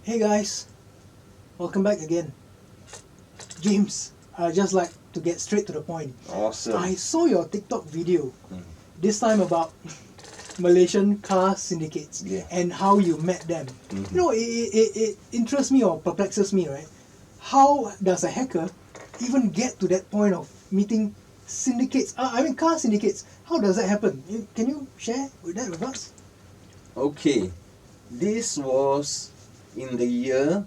Hey guys, welcome back again. James, I just like to get straight to the point. Awesome. I saw your TikTok video, this time about Malaysian car syndicates Yeah. and how you met them. Mhm. You know, it interests me or perplexes me, right? How does a hacker even get to that point of meeting syndicates? Car syndicates. How does that happen? Can you share with that with us? Okay, this was in the year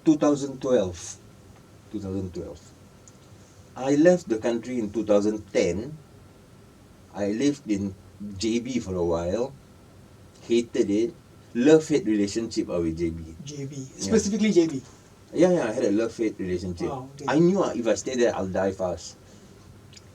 2012. 2012. I left the country in 2010. I lived in JB for a while. Hated it. Love-hate relationship with JB. JB, Yeah. specifically JB. Yeah, I had a love-hate relationship. Wow, okay. I knew if I stay there, I'll die fast.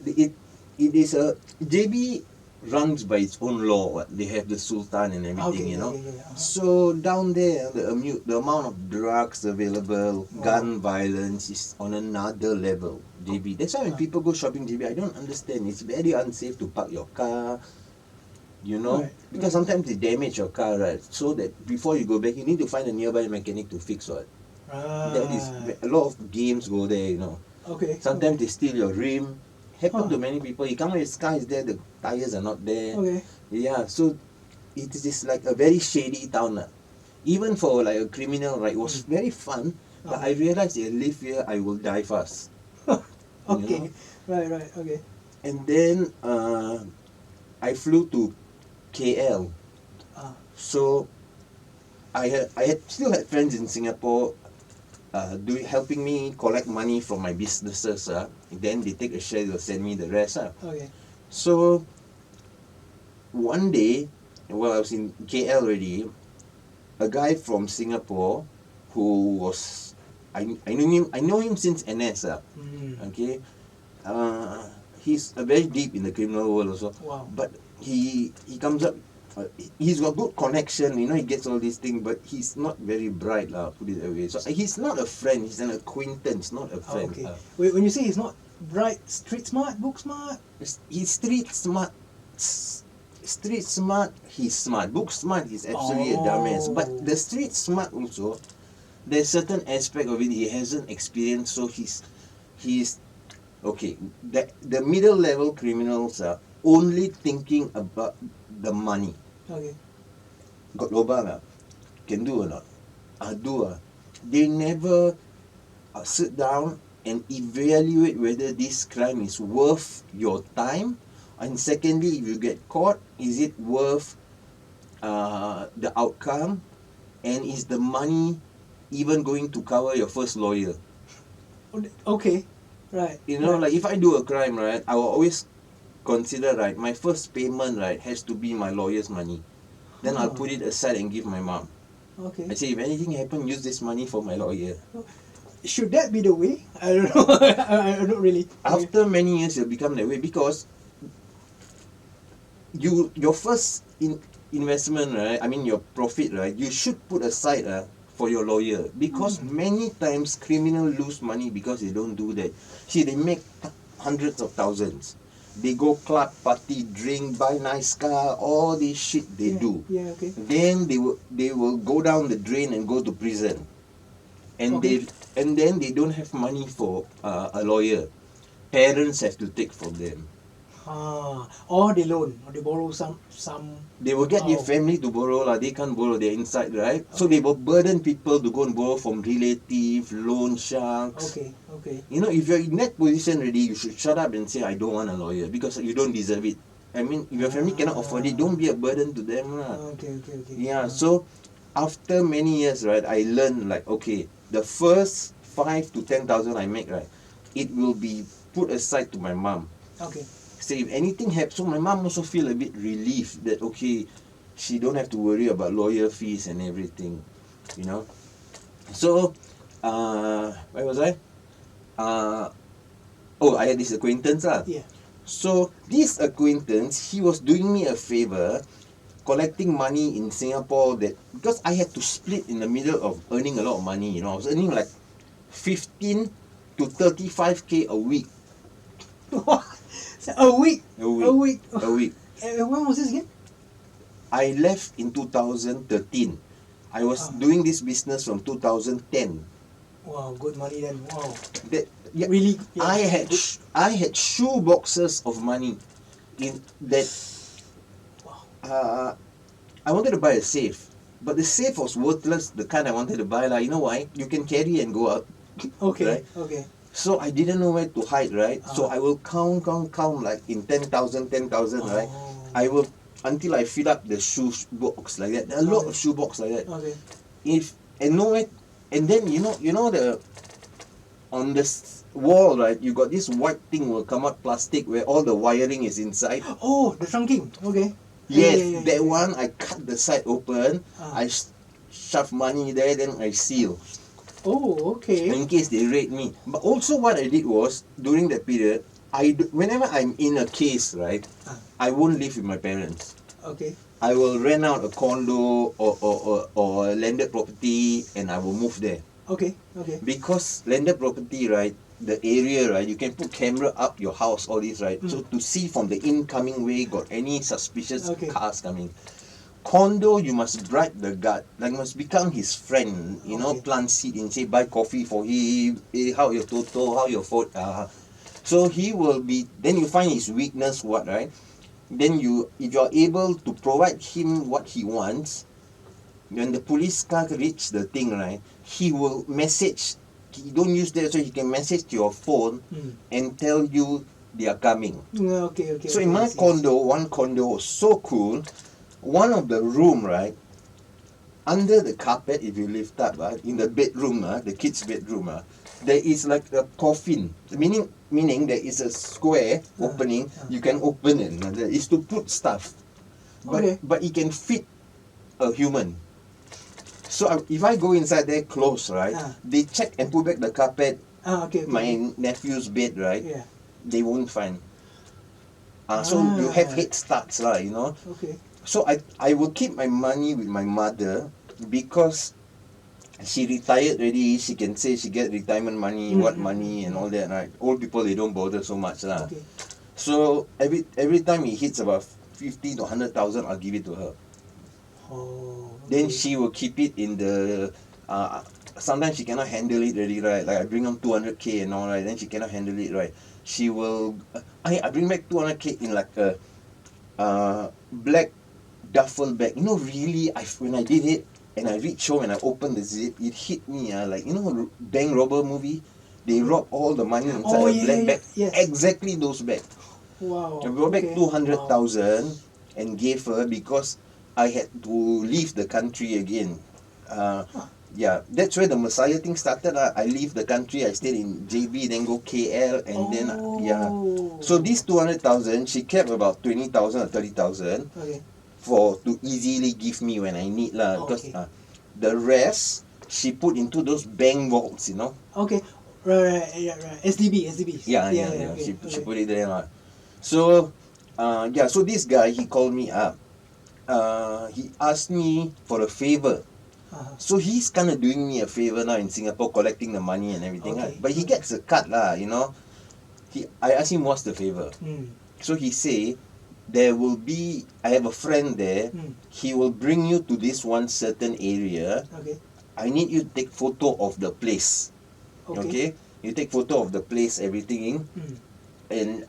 It is a JB runs by its own law. They have the Sultan and everything, Okay, you know. yeah. So down there, the amount of drugs available, Oh. gun violence is on another level. JB. That's why when people go shopping JB, I don't understand. It's very unsafe to park your car. You know, Right, because sometimes they damage your car, right? So that before you go back, you need to find a nearby mechanic to fix it. That is a lot of games go there, you know. Okay. Sometimes they steal your rim. Happen Huh. to many people. You come when his car is there, the tires are not there. Okay. Yeah, so it is like a very shady town. Even for like a criminal, right? It was very fun, but I realized if I live here, I will die fast. Okay. You know? Right. Okay. And then I flew to KL. Ah. So I had still had friends in Singapore helping me collect money from my businesses. Then they take a share, they'll send me the rest. Okay. So one day, while I was in KL already, a guy from Singapore who was I know him since NS. Okay, uh, he's very deep in the criminal world also. Wow. But he comes up. He's got good connection, you know. He gets all these things, but he's not very bright, put it that way. So he's not a friend. He's an acquaintance, not a friend. Okay. Wait, when you say he's not bright, street smart, book smart. He's street smart. Street smart, he's smart. Book smart, he's absolutely a dumbass. But the street smart also, there's certain aspect of it he hasn't experienced. So he's okay. The middle level criminals are only thinking about the money. Okay. Got lobang can do or not? Do They never sit down and evaluate whether this crime is worth your time. And secondly, if you get caught, is it worth the outcome? And is the money even going to cover your first lawyer? Okay. Right. You know, like if I do a crime, right, I will always consider, right, my first payment, right, has to be my lawyer's money. Then I'll put it aside and give my mom. Okay. I say, if anything happen, use this money for my lawyer. Should that be the way? I don't know. I don't really. After many years, it'll become that way because your first investment, right? I mean your profit, right? You should put aside for your lawyer because many times criminals lose money because they don't do that. See, they make hundreds of thousands. They go club, party, drink, buy nice car, all this shit they do. Yeah. Okay. Then they will go down the drain and go to prison, and then they don't have money for a lawyer. Parents have to take from them. Or they loan, or they borrow some. They will get their family to borrow They can't borrow, they're inside, right? So they will burden people to go and borrow from relative, loan sharks. Okay. You know, if you're in that position already, you should shut up and say, I don't want a lawyer because you don't deserve it. I mean, if your family cannot afford it, don't be a burden to them. Okay. Yeah, so after many years, right, I learned like, okay, the first 5 to 10,000 I make, right, it will be put aside to my mom. Okay. Say if anything happens, so my mom also feel a bit relieved that okay, she don't have to worry about lawyer fees and everything, you know. So, where was I? I had this acquaintance Yeah. So this acquaintance, he was doing me a favor, collecting money in Singapore because I had to split in the middle of earning a lot of money. You know, I was earning like 15 to 35K a week. A week. A week. When was this again? I left in 2013. I was doing this business from 2010. Wow, good money then. Wow. That, yeah, Really? Yeah. I had shoe boxes of money in that. Wow. I wanted to buy a safe, but the safe was worthless. The kind I wanted to buy, like, you know why? You can carry and go out, Okay. right? Okay. So I didn't know where to hide, right? So Ah. I will count like in 10,000, right? Oh. I will until I fill up the shoe box like that. There are a lot of shoe box like that. Okay. If and nowhere, and then you know the on the wall, right? You got this white thing will come out plastic where all the wiring is inside. Oh, the trunking. Okay. Yes, that yeah. one I cut the side open. Ah. I shove money there, then I seal Oh, okay. in case they raid me. But also what I did was during that period, whenever I'm in a case, right, I won't live with my parents. Okay. I will rent out a condo or a landed property and I will move there. Okay. Okay. Because landed property, right, the area, right, you can put camera up your house, all this, right, so to see from the incoming way got any suspicious Okay. cars coming. Condo, you must bribe the guard, like must become his friend, you know, Okay. plant seed and say buy coffee for him, how your toto, how your food, so he will be, then you find his weakness, what, right, then you, if you're able to provide him what he wants, when the police car reach the thing, right, he will message, he don't use that, so he can message to your phone and tell you they are coming. Okay. So in my condo, one condo was so cool. One of the room, right, under the carpet, if you lift up, in the bedroom, the kids' bedroom, there is like a coffin. Meaning there is a square opening. You can open it. That is to put stuff. But it can fit a human. So if I go inside there close, right, they check and put back the carpet. My nephew's bed, right, they won't find. So you have head starts, you know. Okay. So I will keep my money with my mother because she retired already. She can say she get retirement money, what money and all that, right? Old people, they don't bother so much lah. Okay. So every time it hits about 50 to 100,000, I'll give it to her. Oh. Then she will keep it in the sometimes she cannot handle it already, right? Like I bring home 200k and all, right? Then she cannot handle it, right? She will I bring back 200k in like a black duffel bag. You know, really, when I did it and I reached home and I opened the zip, it hit me, like, you know, bank robber movie, they rob all the money inside a black bag. Yes. Exactly those bags. Wow. I brought back 200,000 and gave her because I had to leave the country again. Yeah, that's where the Messiah thing started. I leave the country, I stayed in JB, then go KL, and then, So this 200,000, she kept about 20,000 or 30,000 to easily give me when I need lah. Because the rest, she put into those bank vaults, you know. Okay. Right. SDB. Yeah. She put it there lah. So, so this guy, he called me up. He asked me for a favor. So he's kind of doing me a favor now in Singapore, collecting the money and everything. Right? But he gets a cut lah, you know. I asked him what's the favor. So he say, there will be, I have a friend there. He will bring you to this one certain area. I need you to take photo of the place. Okay? You take photo of the place, everything, and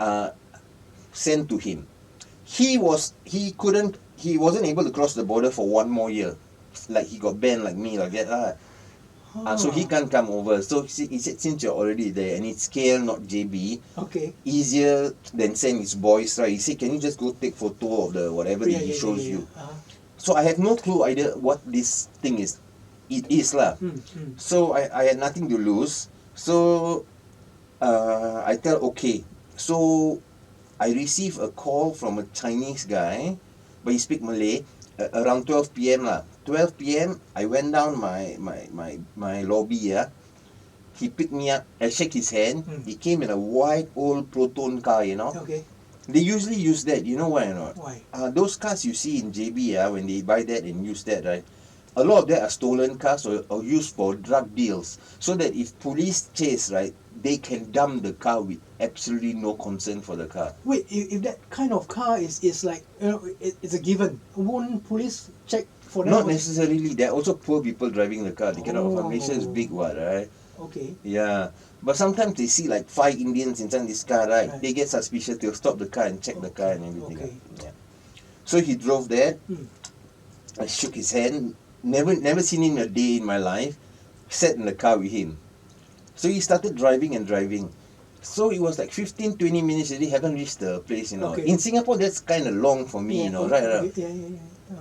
send to him. He wasn't able to cross the border for 1 more year. Like he got banned like me, like that lah. So he can't come over. So he said, since you're already there and it's KL, not JB, easier than send his boys, right? He said, can you just go take photo of the whatever he shows you? So I have no clue idea what this thing is. It is lah. So I had nothing to lose. So I tell okay. So I received a call from a Chinese guy, but he speak Malay. Around 12 p.m. lah. 12 p.m. I went down my lobby. He picked me up. I shake his hand. He came in a white old Proton car, you know. They usually use that. You know why or not? Why? Those cars you see in JB, when they buy that and use that, right? A lot of that are stolen cars or used for drug deals. So that if police chase, right, they can dump the car with absolutely no consent for the car. Wait, if that kind of car is like, it's a given, won't police check for that? Not necessarily. There are also poor people driving the car. They cannot afford. Malaysia is big, what, right? Okay. Yeah. But sometimes they see like 5 Indians inside this car, right? Right. They get suspicious. They'll stop the car and check the car and everything. Okay. Yeah. So he drove there. Hmm. I shook his hand. Never seen him a day in my life. Sat in the car with him. So he started driving and driving. So it was like 15-20 minutes already, haven't reached the place, you know. Okay. In Singapore, that's kind of long for me, you know, right? Yeah.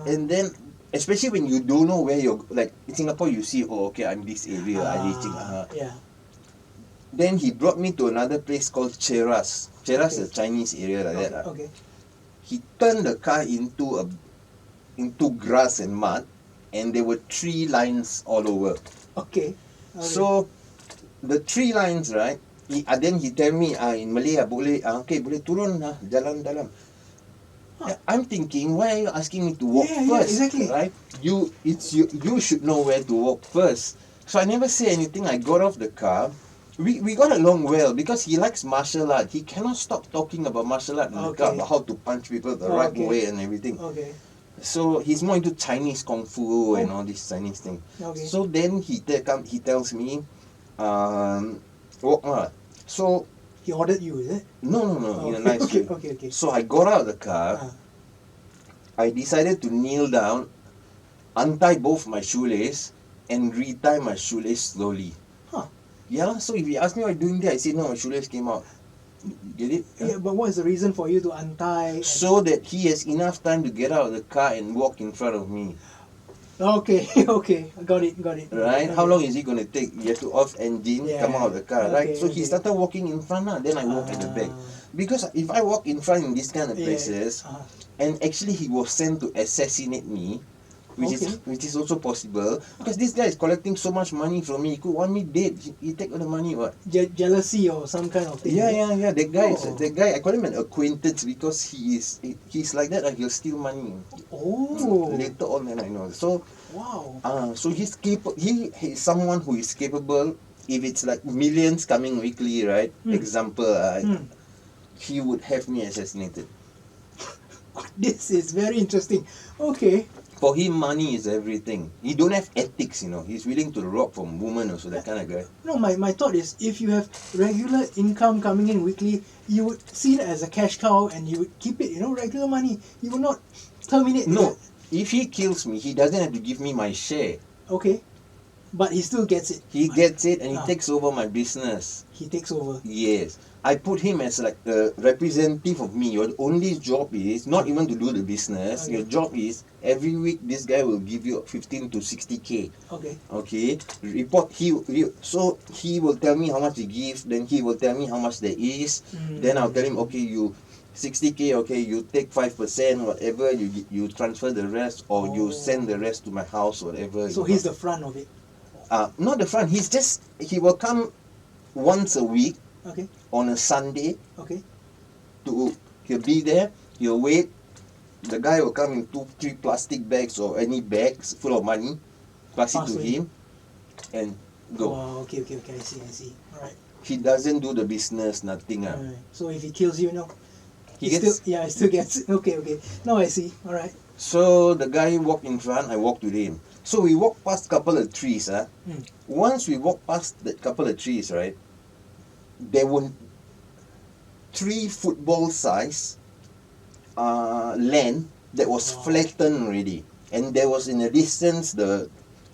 And then, especially when you don't know where you're, like in Singapore, you see, oh, okay, I'm this area, I'm reaching. Yeah. Then he brought me to another place called Cheras. Cheras is a Chinese area like that. Okay. He turned the car into grass and mud, and there were 3 lines all over. Okay. So the 3 lines, right? Then he tell me, in Malay, boleh turun lah, jalan dalam. I'm thinking, why are you asking me to walk first? Yeah, exactly. Right? You should know where to walk first. So I never say anything. I got off the car. We got along well because he likes martial art. He cannot stop talking about martial art in the car, about how to punch people the right way and everything. Okay. So he's more into Chinese kung fu and all this Chinese thing. Okay. So then he tells me, walk lah. So he ordered you, is it? no, in a nice way. Okay. So I got out of the car. I decided to kneel down, untie both my shoelace, and retie my shoelace slowly. Yeah, so if you ask me why doing that, I say no, my shoelace came out. Get it? Yeah, but what is the reason for you to untie? So that he has enough time to get out of the car and walk in front of me. Okay, got it. Right? Okay. How long is it going to take? You have to off engine, come out of the car, right? So he started walking in front, then I walk at the back. Because if I walk in front in this kind of places, and actually he was sent to assassinate me, which is also possible, because this guy is collecting so much money from me. He could want me dead. He take all the money, what? Jealousy or some kind of thing. Yeah. That guy, I call him an acquaintance because he's like that. He'll steal money. Later on, then I know. So wow. So he's capable. He's someone who is capable. If it's like millions coming weekly, right? Example, he would have me assassinated. This is very interesting. Okay. For him, money is everything. He don't have ethics, you know. He's willing to rob from women also, that kind of guy. No, my thought is, if you have regular income coming in weekly, you would see it as a cash cow and you would keep it, regular money. You would not terminate. No, if he kills me, he doesn't have to give me my share. Okay. But he still gets it. He gets it and he takes over my business. He takes over. Yes. I put him as like the representative of me. Your only job is not even to do the business. Your job is every week this guy will give you 15 to 60K. Okay. Report. So he will tell me how much he gives. Then he will tell me how much there is. Then I'll tell him, okay, you 60K. Okay, you take 5%, whatever. You transfer the rest, or you send the rest to my house, whatever. So he's the front of it. Not the front. He will come once a week. Okay. On a Sunday. Okay. He'll be there. He'll wait. The guy will come in 2-3 plastic bags or any bags full of money. Pass it to him, and go. Wow. Okay. I see. All right. He doesn't do the business. Nothing. Right. So if he kills you, he gets. Still gets it. Okay. Now I see. All right. So the guy walked in front. I walked with him. So we walked past couple of trees. Once we walked past that couple of trees, right? There were 3 football size land that was flattened already, and there was in the distance the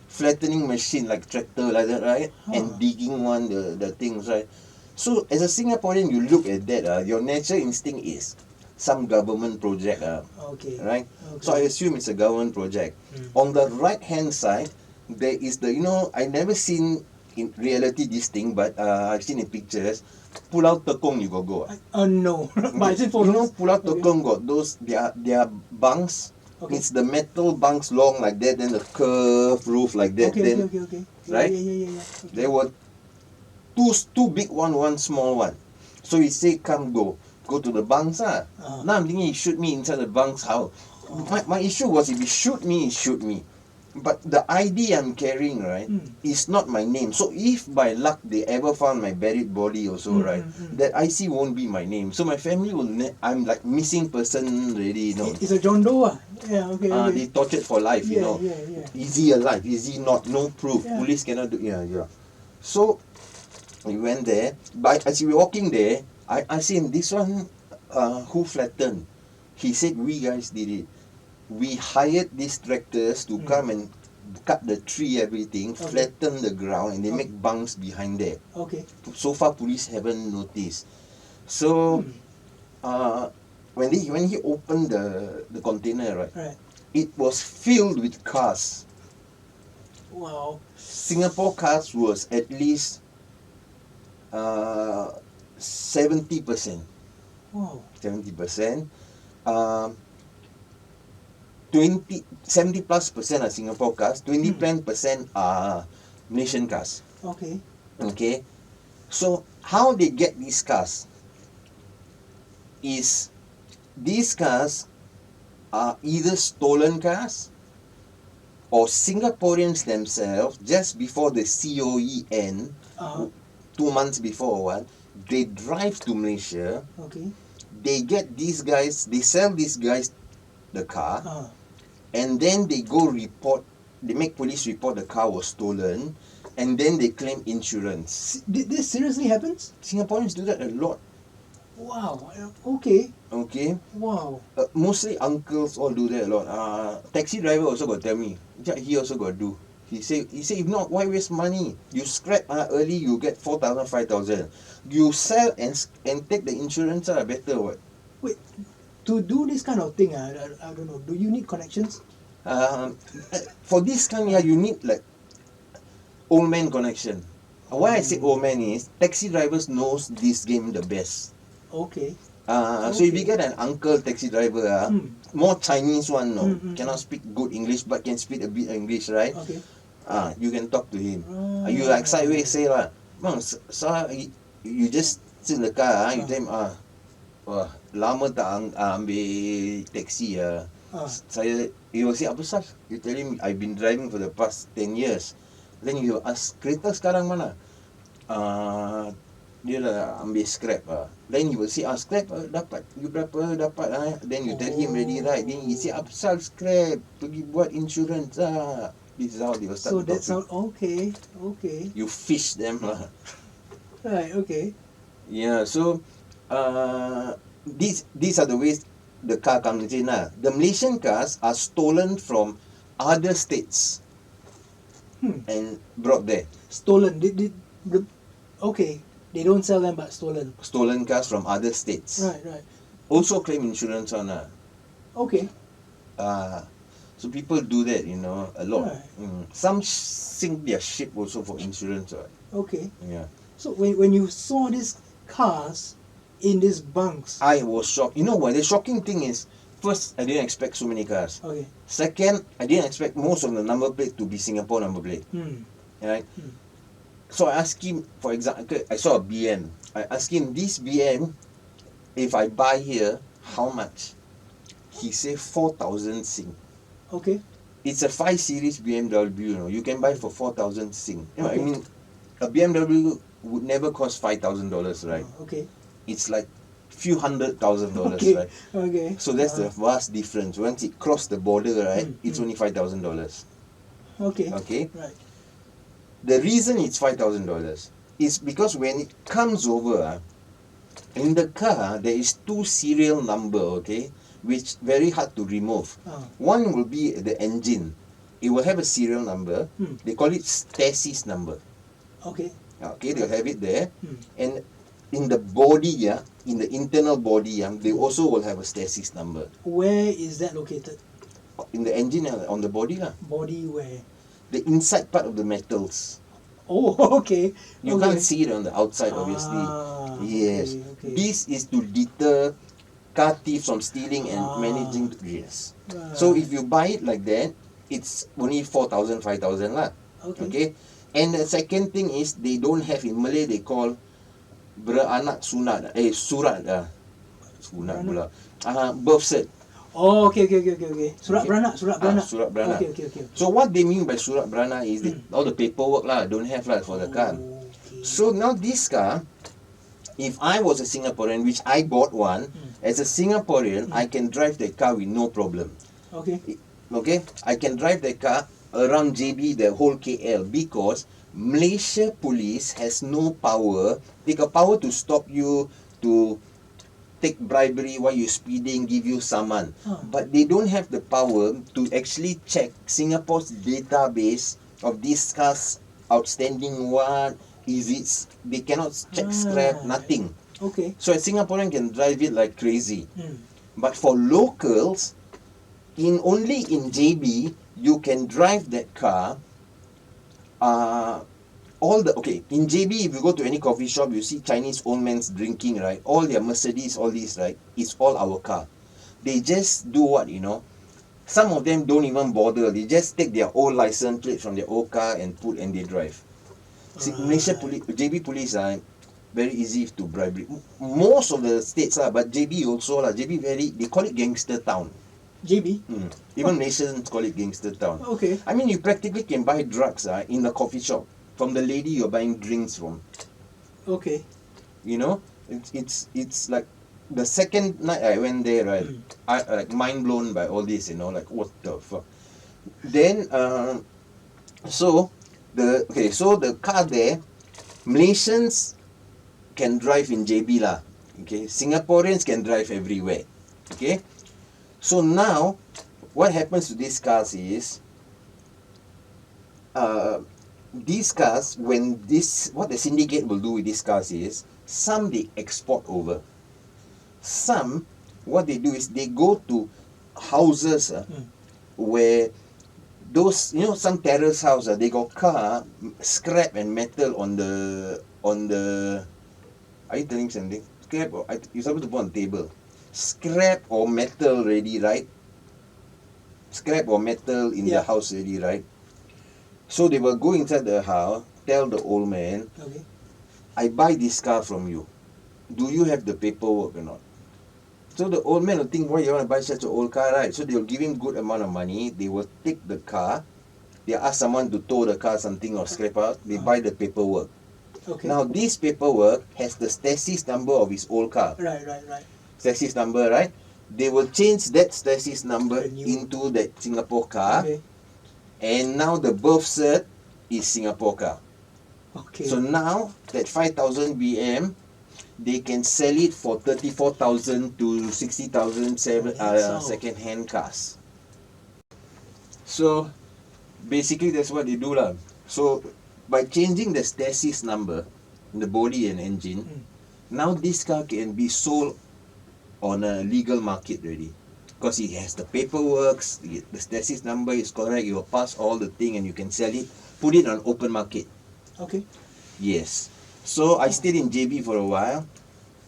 flattening machine like tractor like that, right? And digging the things, right? So as a Singaporean, you look at that, your natural instinct is some government project, right? So I assume it's a government project. On the right hand side, there is I never seen in reality this thing, but I've seen in pictures. Pulau Tekong, you go. No. But Pulau Tekong got those their bunks. It's the metal bunks long like that, then the curved roof like that. Okay. Right? Yeah. There were two big one small one. So he said, come go to the bunks. Now I'm thinking he shoot me inside the bunks. How? My issue was if he shoot me, But the ID I'm carrying, right, is not my name. So if by luck they ever found my buried body also, right, that IC won't be my name. So my family will, I'm like missing person already, you know. It's a John Doe. Yeah, okay, okay. They tortured for life, you know. Yeah. Is he alive? Is he not? No proof. Yeah. Police cannot do. Yeah. So we went there. But as we were walking there, I asked him, this one, who flattened? He said, we guys did it. We hired these tractors to come and cut the tree, everything, flatten the ground, and they make bunks behind there. Okay. So far, police haven't noticed. So, when he opened the container, right, it was filled with cars. Wow. Singapore cars was at least 70%. Wow. 70%. 70+% are Singapore cars, 20% are Malaysian cars. Okay. So how they get these cars is these cars are either stolen cars or Singaporeans themselves just before the COE end, 2 months before or what, they drive to Malaysia. They get these guys, they sell these guys the car. And then they go report, they make police report the car was stolen, and then they claim insurance. This seriously happens? Singaporeans do that a lot. Wow. Okay. Wow. Mostly uncles all do that a lot. Taxi driver also got tell me, he also got do. He say if not, why waste money? You scrap early, you get 4,000, 5,000. You sell and take the insurance, better what? Wait. To do this kind of thing, I don't know. Do you need connections? For this kind, you need like old man connection. Why I say old man is taxi drivers knows this game the best. Okay. So if you get an uncle taxi driver, more Chinese one, cannot speak good English but can speak a bit English, right? Okay. You can talk to him. You like sideways say lah, you just sit in the car, you tell him wah, lama tak ambil taxi Saya, he will say, apa sah? You tell him, I've been driving for the past 10 years. Then you ask, kereta sekarang mana? Dia dah ambil scrap Then you will say, scrap dapat. You berapa dapat Then you tell him already, right? Then he say, apa sah scrap? Pergi buat insurance This is how they will start. So that's how, okay. You fish them lah. Right, okay. Yeah, so these are the ways the car comes in. The Malaysian cars are stolen from other states and brought there. Stolen. Okay, they don't sell them but stolen. Stolen cars from other states. Right. Also claim insurance on. Okay. So people do that, a lot. Right. Some sink their ship also for insurance. Okay. Yeah. So when you saw these cars in these bunks, I was shocked. You know what? The shocking thing is, first, I didn't expect so many cars. Okay. Second, I didn't expect most of the number plate to be Singapore number plate. Right? So I asked him, for example, I saw a BM. I asked him, this BM, if I buy here, how much? He said 4,000 Sing. Okay. It's a 5 Series BMW, you can buy for 4,000 Sing. Okay. I mean, a BMW would never cost $5,000, right? Okay. It's like few $100,000, okay. right? Okay. So that's the vast difference. Once it crossed the border, right, it's only $5,000. Okay. Right. The reason it's $5,000 is because when it comes over, in the car there is 2 serial number, okay, which very hard to remove. One will be the engine. It will have a serial number. They call it chassis number. Okay. Okay, they'll have it there. And in the body, in the internal body, they also will have a chassis number. Where is that located? In the engine, on the body. Body where? The inside part of the metals. Oh, okay. You can't see it on the outside, obviously. Yes. Okay. This is to deter car thieves from stealing and managing. Yes. So if you buy it like that, it's only 4,000, 5,000 lah. Okay. And the second thing is, they don't have, in Malay they call beranak sunat. Surat sunat pula. Birth cert. Oh, okay. Surat Okay. beranak, surat beranak. Surat beranak. Okay. So what they mean by surat beranak is that all the paperwork lah don't have lah for the car. Okay. So now this car, if I was a Singaporean, which I bought one, as a Singaporean, I can drive that car with no problem. Okay. Okay, I can drive that car around JB, the whole KL, because Malaysia police has no power. They got power to stop you, to take bribery while you're speeding, give you summon. But they don't have the power to actually check Singapore's database of these cars outstanding what is it. They cannot check scrap, nothing. Okay. So a Singaporean can drive it like crazy. But for locals, only in JB you can drive that car. In JB, if you go to any coffee shop, you see Chinese old men drinking, right? All their Mercedes, all these, right? It's all our car. They just do what, some of them don't even bother. They just take their old license plate from their old car and they drive. See, Malaysia police, JB police are very easy to bribe. Most of the states are, but JB also lah. JB they call it gangster town. JB? Even Malaysians call it gangster town. Okay. I mean, you practically can buy drugs in the coffee shop from the lady you're buying drinks from. Okay. It's like the second night I went there, right? I like mind blown by all this, like what the fuck. Then so the car there, Malaysians can drive in JB lah. Okay, Singaporeans can drive everywhere. Okay, so now what happens to these cars is these cars, what the syndicate will do with these cars is, some they export over. Some, what they do is they go to houses where those, some terrace house, they got car, scrap and metal on the, are you telling something? Scrap, you're supposed to put on the table. Scrap or metal ready, right? Scrap or metal in the house ready, right? So they will go inside the house, tell the old man, Okay. I buy this car from you. Do you have the paperwork or not? So the old man will think, why you want to buy such an old car, right? So they will give him good amount of money. They will take the car. They ask someone to tow the car, something, or scrap out. They buy the paperwork. Okay. Now this paperwork has the chassis number of his old car. Right. Chassis number, right? They will change that chassis number The new- into that Singapore car. Okay. And now the birth cert is Singapore car. Okay. So now that 5,000 BM, they can sell it for 34,000 to 60,000 second-hand cars. So basically that's what they do lah. So by changing the chassis number, the body and engine, now this car can be sold on a legal market already. Because it has the paperwork, the chassis number is correct, you will pass all the thing and you can sell it, put it on open market. Okay. Yes. So I stayed in JB for a while.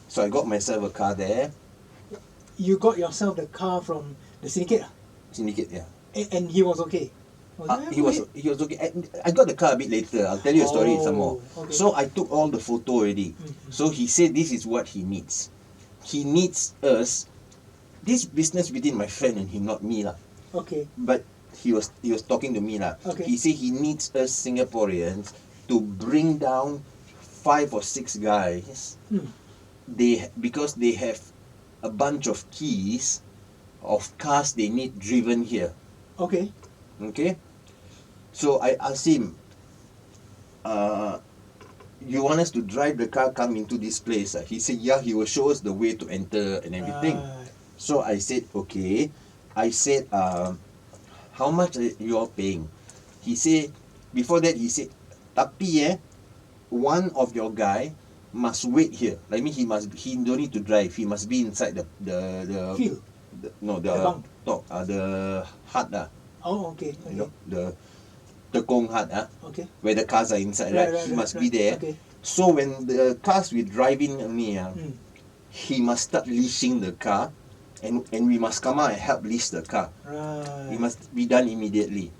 So I got myself a car there. You got yourself the car from the Syndicate? Syndicate, yeah. And he was okay? He was okay. I got the car a bit later. I'll tell you a story some more. Okay. So I took all the photo already. So he said this is what he needs. He needs us. This business between my friend and him, not me lah. Okay. But he was talking to me lah. Okay. He said he needs us Singaporeans to bring down 5 or 6 guys. Because they have a bunch of keys of cars they need driven here. Okay. Okay. So I asked him, you want us to drive the car, come into this place? He said, yeah, he will show us the way to enter and everything. Right. So I said, okay. I said, how much are you all paying? He said, before that, he said, tapi one of your guy must wait here. Like he don't need to drive. He must be inside the Field? the bunk? the hut Oh, okay. the tekong hut Okay. where the cars are inside, right? He must be there. Okay. So when the cars we driving he must start leashing the car, and we must come out and help leash the car. Right. It must be done immediately.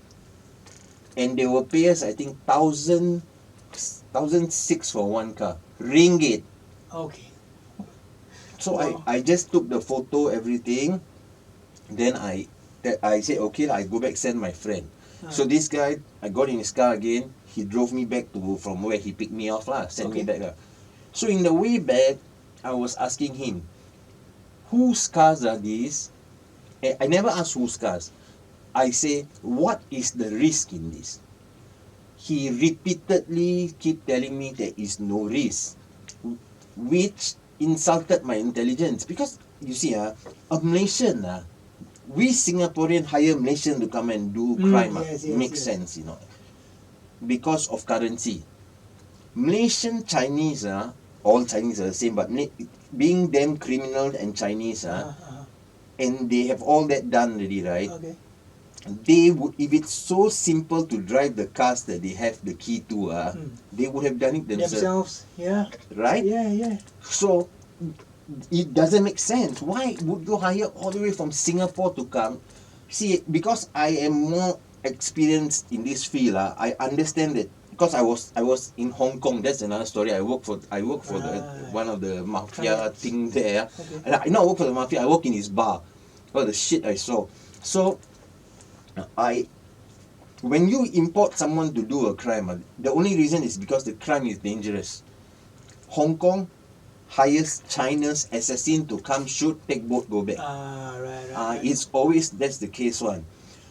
And they will pay us, I think, 1,006 for one car. Ringgit. Okay. So Wow. I just took the photo, everything. Then I said, okay lah, I go back send my friend. So this guy, I got in his car again. He drove me back to from where he picked me off lah, send me back lah. So in the way back, I was asking him, whose cars are these? I never asked whose cars. I say, what is the risk in this? He repeatedly keep telling me there is no risk, which insulted my intelligence. Because you see, a Malaysian, we Singaporean hire Malaysian to come and do crime. Makes sense, you know, because of currency. Malaysian Chinese, all Chinese are the same, but being them criminal and Chinese, and they have all that done already, right? They would, if it's so simple to drive the cars that they have the key to, they would have done it themselves. Right? So it doesn't make sense. Why would you hire all the way from Singapore to come? See, because I am more experienced in this field, I understand that. Because I was in Hong Kong. That's another story. I work for one of the mafia thing there. And I not work for the mafia. I work in his bar. All the shit I saw. So when you import someone to do a crime, the only reason is because the crime is dangerous. Hong Kong hires China's assassin to come shoot, take boat, go back. It's always that's the case one.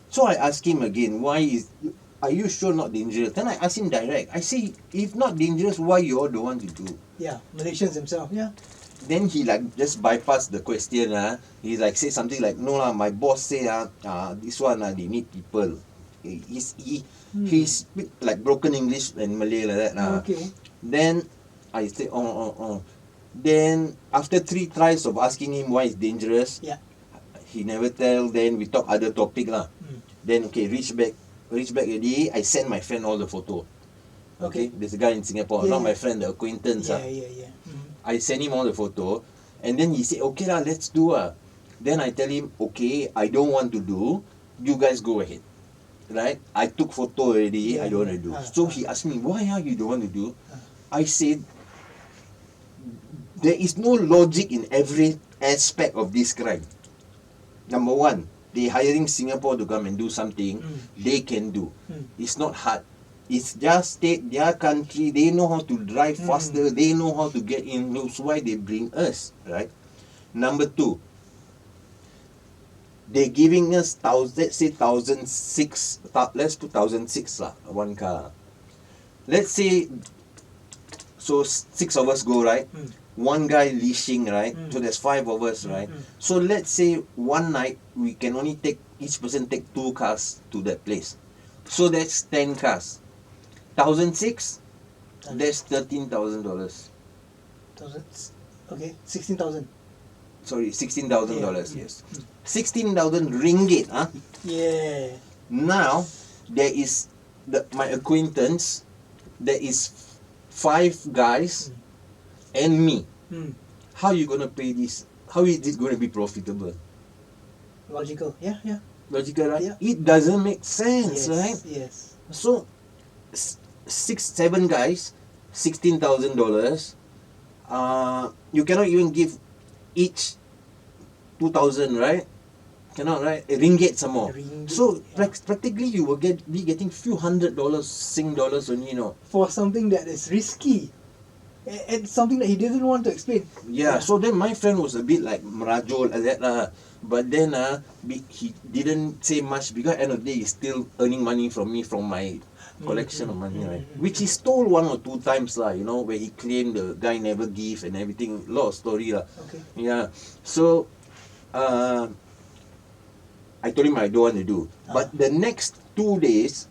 So I asked him again, are you sure not dangerous? Then I asked him direct. I say, if not dangerous, why you all don't want to do? Malaysians themselves. Then he like just bypassed the question. He like say something like, no lah, my boss say this one they need people. He speak like broken English and Malay like that. Then I say, Then after 3 tries of asking him why it's dangerous, he never tell. Then we talk other topic lah. Then reach back already. I send my friend all the photo. There's a guy in Singapore, not my friend, the acquaintance. I send him all the photo, and then he said, okay lah, let's do . Then I tell him, okay, I don't want to do, you guys go ahead. Right? I took photo already, I don't want to do. So he asked me, why you don't want to do? I said, there is no logic in every aspect of this crime. Number one, they hiring Singapore to come and do something they can do. It's not hard. It's just their country. They know how to drive faster. They know how to get in. That's why they bring us, right? Number two, they're giving us let's say 1,006. Let's put 1,006 lah, one car. Let's say, so 6 of us go, right? One guy leashing, right? So there's 5 of us, right? So let's say one night we can only each person take 2 cars to that place. So that's 10 cars. 1,006, that's $13,000. Okay, 16,000. Sorry, $16,000. Yes, 16,000 ringgit. Now there is my acquaintance. There is 5 guys and me. How you gonna pay this? How is it gonna be profitable? Logical, Logical, right? It doesn't make sense, right? So 6-7 guys, $16,000. You cannot even give each 2,000, right? Cannot, right? Ringgit some more. So practically you will be getting few $100 Sing dollars only, for something that is risky. And something that he didn't want to explain. So then my friend was a bit like merajol like that. But then he didn't say much because end of the day he's still earning money from me from my collection of money, right? Which he stole 1 or 2 times where he claimed the guy never give and everything. Lot of story So I told him I don't want to do. But the next 2 days,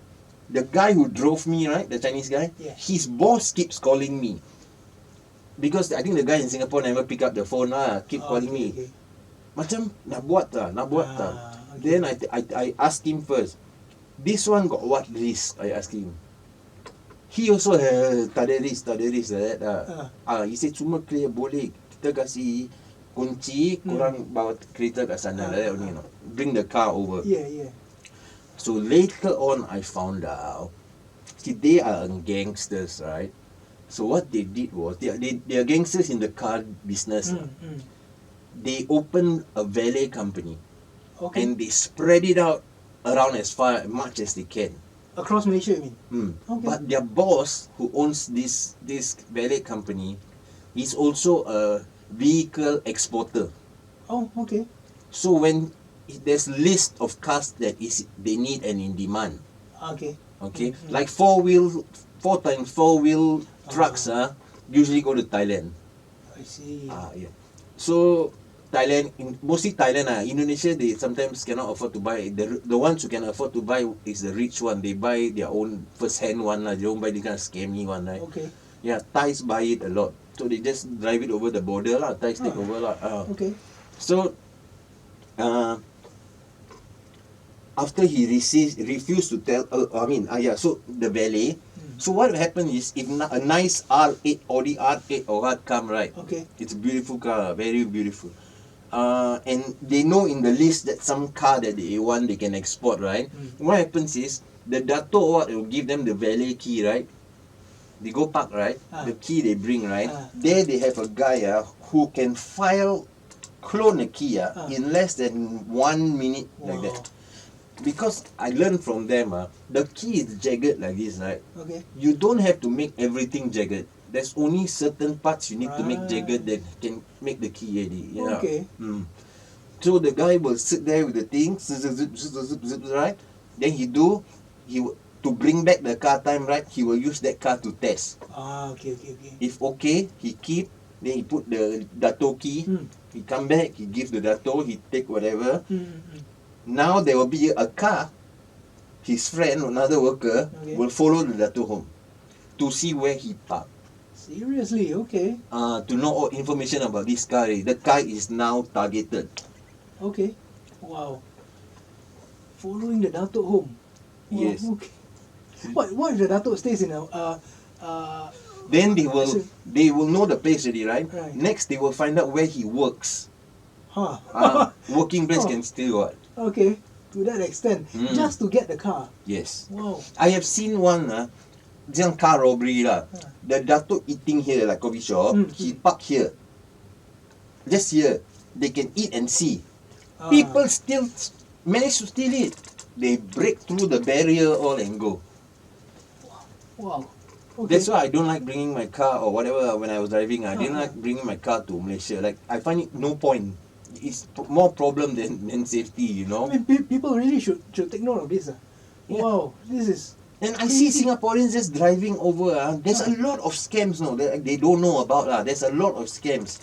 the guy who drove me, right, the Chinese guy, his boss keeps calling me. Because I think the guy in Singapore never pick up the phone keep calling me. Macam nak buat tak? Then I asked him first, this one got what risk? I asked him. He also tak ada risk like that. He said cuma clear boleh, kita kasih kunci, korang bawa kereta kat sana like that only, bring the car over. So later on I found out, see, they are gangsters, right? So what they did was, they are gangsters in the car business. They opened a valet company. Okay. and they spread it out around as much as they can. Across Malaysia, you mean? Okay. But their boss, who owns this valet company, is also a vehicle exporter. Oh, okay. So when there's list of cars that they need and in demand, Okay. okay, like 4x4 wheel trucks usually go to Thailand. I see. Yeah. So Thailand, mostly Thailand, Indonesia, they sometimes cannot afford to buy. The ones who can afford to buy is the rich one. They buy their own first hand one. They don't buy the kind of scammy one, right? Okay. Yeah, Thais buy it a lot. So they just drive it over the border lah. Thais take over lah. Okay. So after he refused to tell, so the valet. So what will happen is, if a nice R8, Audi R8 or what come, right? Okay. It's a beautiful car, very beautiful. And they know in the list that some car that they want, they can export, right? What happens is, the Dato will give them the valet key, right? They go park, right? The key they bring, right? There they have a guy who can clone a key in less than 1 minute, like that. Because I learned from them, the key is jagged like this, right? Okay. You don't have to make everything jagged. There's only certain parts you need to make jagged that can make the key ready. Yeah. Okay. So the guy will sit there with the thing, zip, right? Then to bring back the car time, right? He will use that car to test. Okay. If okay, he keep. Then he put the dato key. He come back, he give the dato, he take whatever. Now there will be a car. His friend, another worker, will follow the dato home to see where he parked. Seriously, okay. To know all information about this car. The car is now targeted. Okay. Wow. Following the Dato home. Wow, Yes. Okay. What if the Dato stays in Then they will know the place already, right? Right. Next they will find out where he works. Working place can still what? Okay. To that extent, just to get the car. Yes. Wow. I have seen one this one car robbery lah. The Dato eating here like coffee shop. He park here. Just here. They can eat and see. People still manage to steal it. They break through the barrier all and go. Wow. Okay. That's why I don't like bringing my car or whatever when I was driving. I didn't like bringing my car to Malaysia. Like, I find it no point. It's more problem than safety, you know. I mean, people really should take note of this. Yeah. Wow, this is. And I see Singaporeans just driving over. There's a lot of scams that they don't know about. There's a lot of scams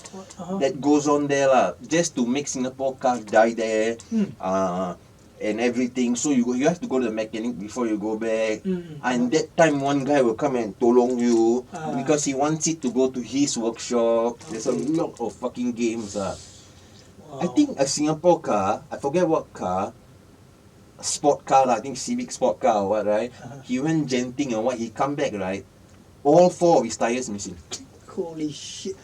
that goes on there just to make Singapore cars die there and everything. So you have to go to the mechanic before you go back. And that time one guy will come and tolong you because he wants it to go to his workshop. There's a lot of fucking games. I think a Singapore car, I forget what car, sport car, I think Civic sport car or what, right? He went genting and what, he come back, right? All 4 of his tires missing. Holy shit.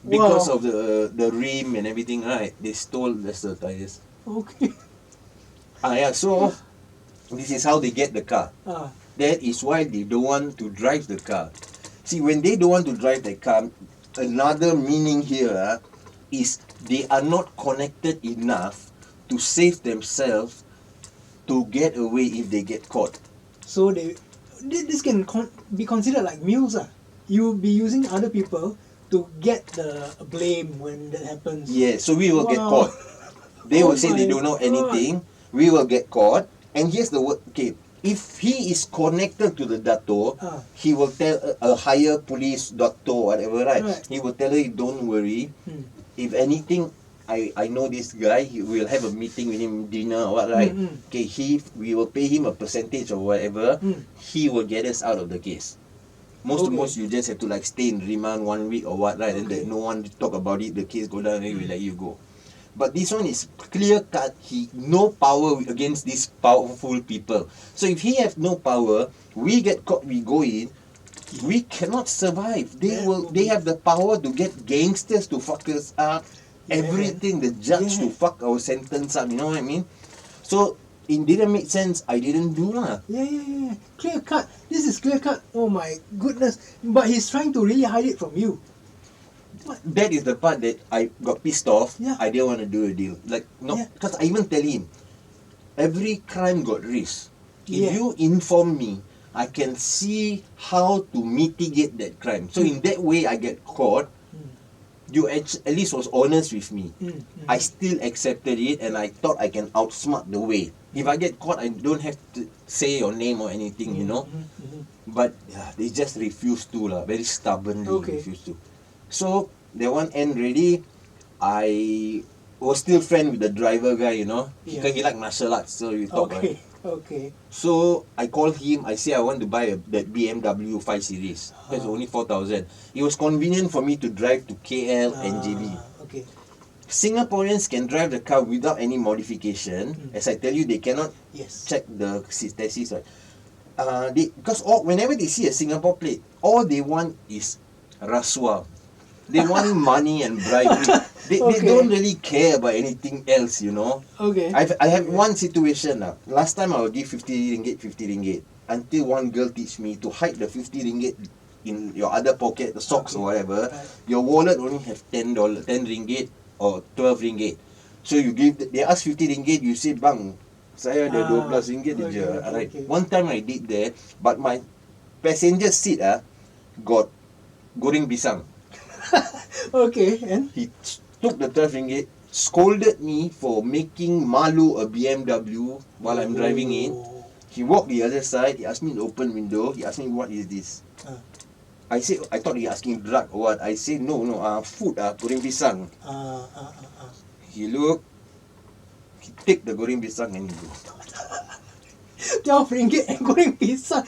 Because of the rim and everything, right? They stole the tires. Okay. Yeah, so this is how they get the car. That is why they don't want to drive the car. See, when they don't want to drive the car, another meaning here is they are not connected enough to save themselves to get away if they get caught. So this can be considered like mules. You'll be using other people to get the blame when that happens. Yeah, so we will get caught. They will say they don't know anything. We will get caught. And here's the word. Okay, if he is connected to the Dato, he will tell a higher police Dato, whatever, right? He will tell her, don't worry. If anything, I know this guy, he will have a meeting with him, dinner or what, right? Okay, we will pay him a percentage or whatever. He will get us out of the case. Most you just have to like stay in remand 1 week or what, right? And then no one talk about it, the case go down and we let you go. But this one is clear cut. He no power against these powerful people. So if he have no power, we get caught, we go in, we cannot survive. They have the power to get gangsters to fuck us up. Everything, the judge to fuck our sentence up, you know what I mean? So it didn't make sense. I didn't do lah. Yeah. Clear cut. This is clear cut. Oh my goodness. But he's trying to really hide it from you. What? That is the part that I got pissed off. Yeah. I didn't want to do a deal. Like, no, because I even tell him, every crime got risk. If Yeah. you inform me, I can see how to mitigate that crime. So in that way, I get caught. You at least was honest with me. I still accepted it, and I thought I can outsmart the way. If I get caught, I don't have to say your name or anything, you know. But yeah, they just refuse to lah. Very stubbornly refuse to. So that one end ready. I was still friend with the driver guy, you know. Because he like martial arts, so we talk. Okay. So I called him. I say I want to buy that BMW 5 Series. That's only 4,000. It was convenient for me to drive to KL and JB. Okay. Singaporeans can drive the car without any modification. As I tell you, they cannot check the chassis. Right? Because whenever they see a Singapore plate, all they want is rasuah. They want money and bribery. They don't really care about anything else, you know. Okay. I have one situation now. Last time I would give 50 ringgit. Until one girl teach me to hide the 50 ringgit in your other pocket, the socks or whatever. Your wallet only have $10, 10 ringgit or 12 ringgit. So you give, they ask 50 ringgit, you say, bang, saya ada 12 ringgit je. Right. One time I did that, but my passenger seat got goreng pisang. Okay, and he took the 12 ringgit, scolded me for making malu a BMW while I'm driving in. He walked the other side, he asked me to open window, he asked me what is this. I said, I thought he asking drug or what. I said no, food, goreng pisang. He looked, he take the goreng pisang and he go. 12 ringgit and goreng pisang.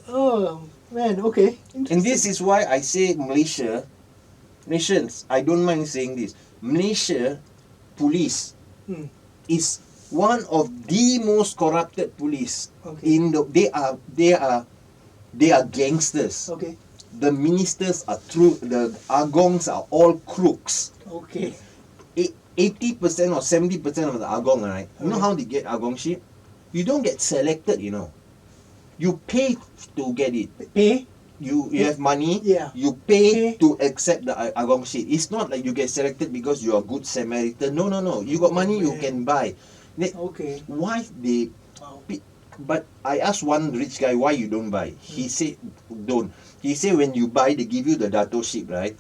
Oh man, okay. And this is why I say Malaysians, I don't mind saying this. Malaysia police is one of the most corrupted police in the. They are gangsters. Okay. The ministers are true. The agongs are all crooks. Okay. 80% or 70% of the agong, right? You know how they get agongship? You don't get selected, you know. You pay to get it. Pay? You have money, you pay to accept the agong shit. It's not like you get selected because you are a good Samaritan. No. You got money, you can buy. Why they... But I asked one rich guy, why you don't buy? He said, don't. He said, when you buy, they give you the dato-ship, right?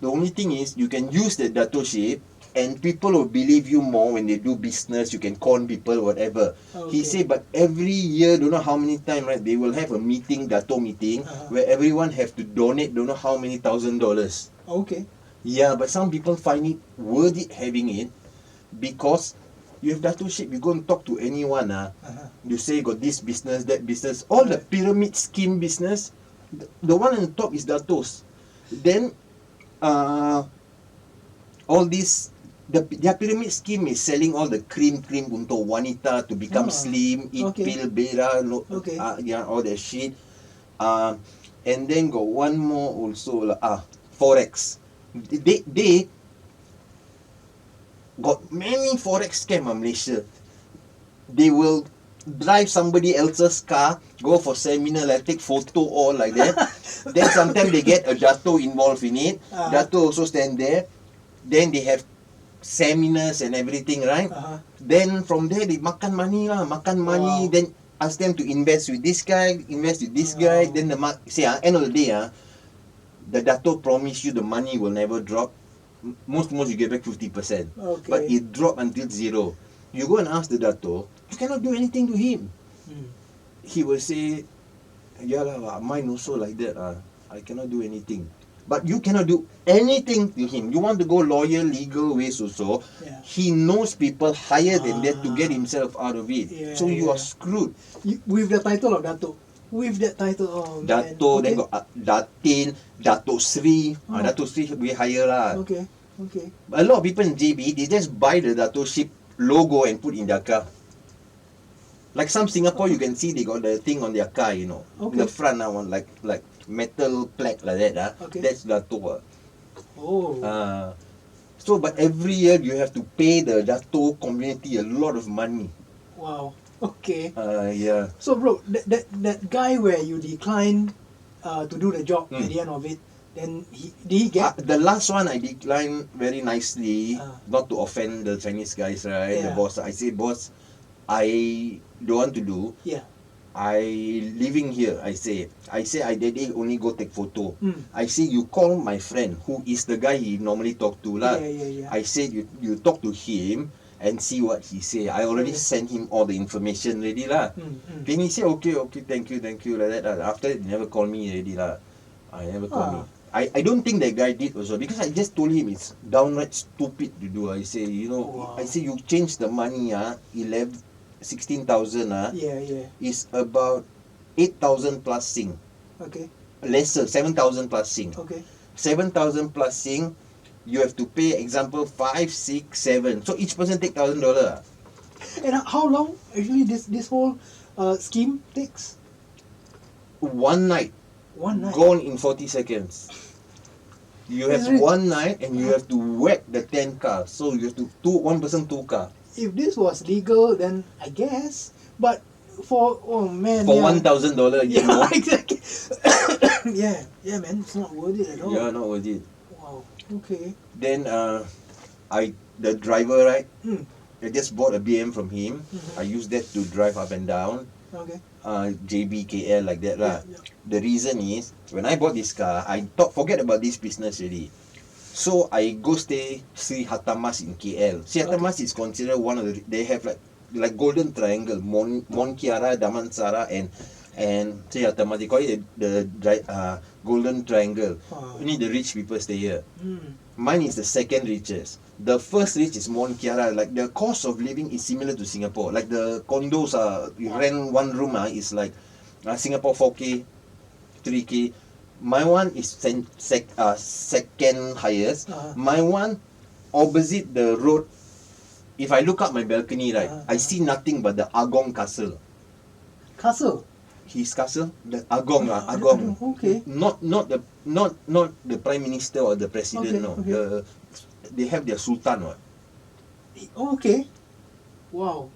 The only thing is, you can use the dato-ship and people will believe you more when they do business. You can con people, whatever. He said, but every year, don't know how many times, right? They will have a meeting, dato meeting, where everyone have to donate, don't know how many $1,000. Okay. Yeah, but some people find it worth it having it because you have dato-ship. You go and talk to anyone. You say you got this business, that business, all the pyramid scheme business. The one on the top is datos. Then, all this. Their pyramid scheme is selling all the cream untuk wanita to become slim, eat pill, bera, all that shit. And then got one more also forex. They got many forex scam in Malaysia. They will drive somebody else's car, go for seminar, like take photo all like that. Then sometimes they get a dato involved in it. Dato also stand there. Then they have seminars and everything, right? Then from there they makan money, then ask them to invest with this guy, invest with this guy. Then the end of the day, the dato promise you the money will never drop. Most you get back 50%, but it drop until zero. You go and ask the dato, you cannot do anything to him. He will say, yeah lah, mine also like that. I cannot do anything. But you cannot do anything to him. You want to go lawyer, legal ways also. He knows people higher than that to get himself out of it. So you are screwed. With the title of Dato. With that title, Dato, then got Datin, Dato Sri. Dato Sri way higher lah. Okay. A lot of people in JB, they just buy the Dato ship logo and put in their car. Like some Singapore, you can see they got the thing on their car, you know. In the front one, like metal plaque like that. That's Dato. So, but every year you have to pay the Dato community a lot of money. Wow. Okay. Yeah. So, bro, that guy where you declined to do the job at the end of it, then did he get? The last one I declined very nicely, not to offend the Chinese guys, right? The boss. I say, boss, I don't want to do. Yeah. I living here. I say I that day only go take photo. Mm. I say you call my friend who is the guy he normally talk to lah. Yeah. I said you talk to him and see what he say. I already sent him all the information already lah. Then he say okay, thank you like that lah. After that he never call me already lah. I never call me. I don't think that guy did also because I just told him it's downright stupid to do. I say I say you change the money 16,000 Yeah. is about 8,000 plus sing. Okay. Lesser 7,000 plus sing. Okay. 7,000 plus sing, you have to pay example 5, 6, 7. So each person take $1,000. And how long actually this whole scheme takes? One night. One night. Gone in 40 seconds. You have one night and you have to whack the 10 cars. So you have to one person 2 car. If this was legal, then I guess. But for $1,000, you know. Exactly. yeah, man, it's not worth it at all. Yeah, not worth it. Wow. Okay. Then the driver, right? I just bought a BM from him. I use that to drive up and down. Okay. JB, KL like that lah. Yeah. The reason is when I bought this car, I thought forget about this business already. So I go stay Sri Hatamas in KL. Sri Hatamas is considered one of the, they have like golden triangle, Mon Kiara, Damansara and Sri Hatamas. They call it the golden triangle. Only the rich people stay here. Mine is the second richest. The first rich is Mon Kiara. Like the cost of living is similar to Singapore. Like the condos you rent one room is like Singapore 4K, 3K. My one is second highest. My one opposite the road. If I look up my balcony, right, I see nothing but the Agong Castle. Castle? His castle, the Agong. Agong. Okay. Not the prime minister or the president. Okay. They have their sultan. What? Okay. Wow.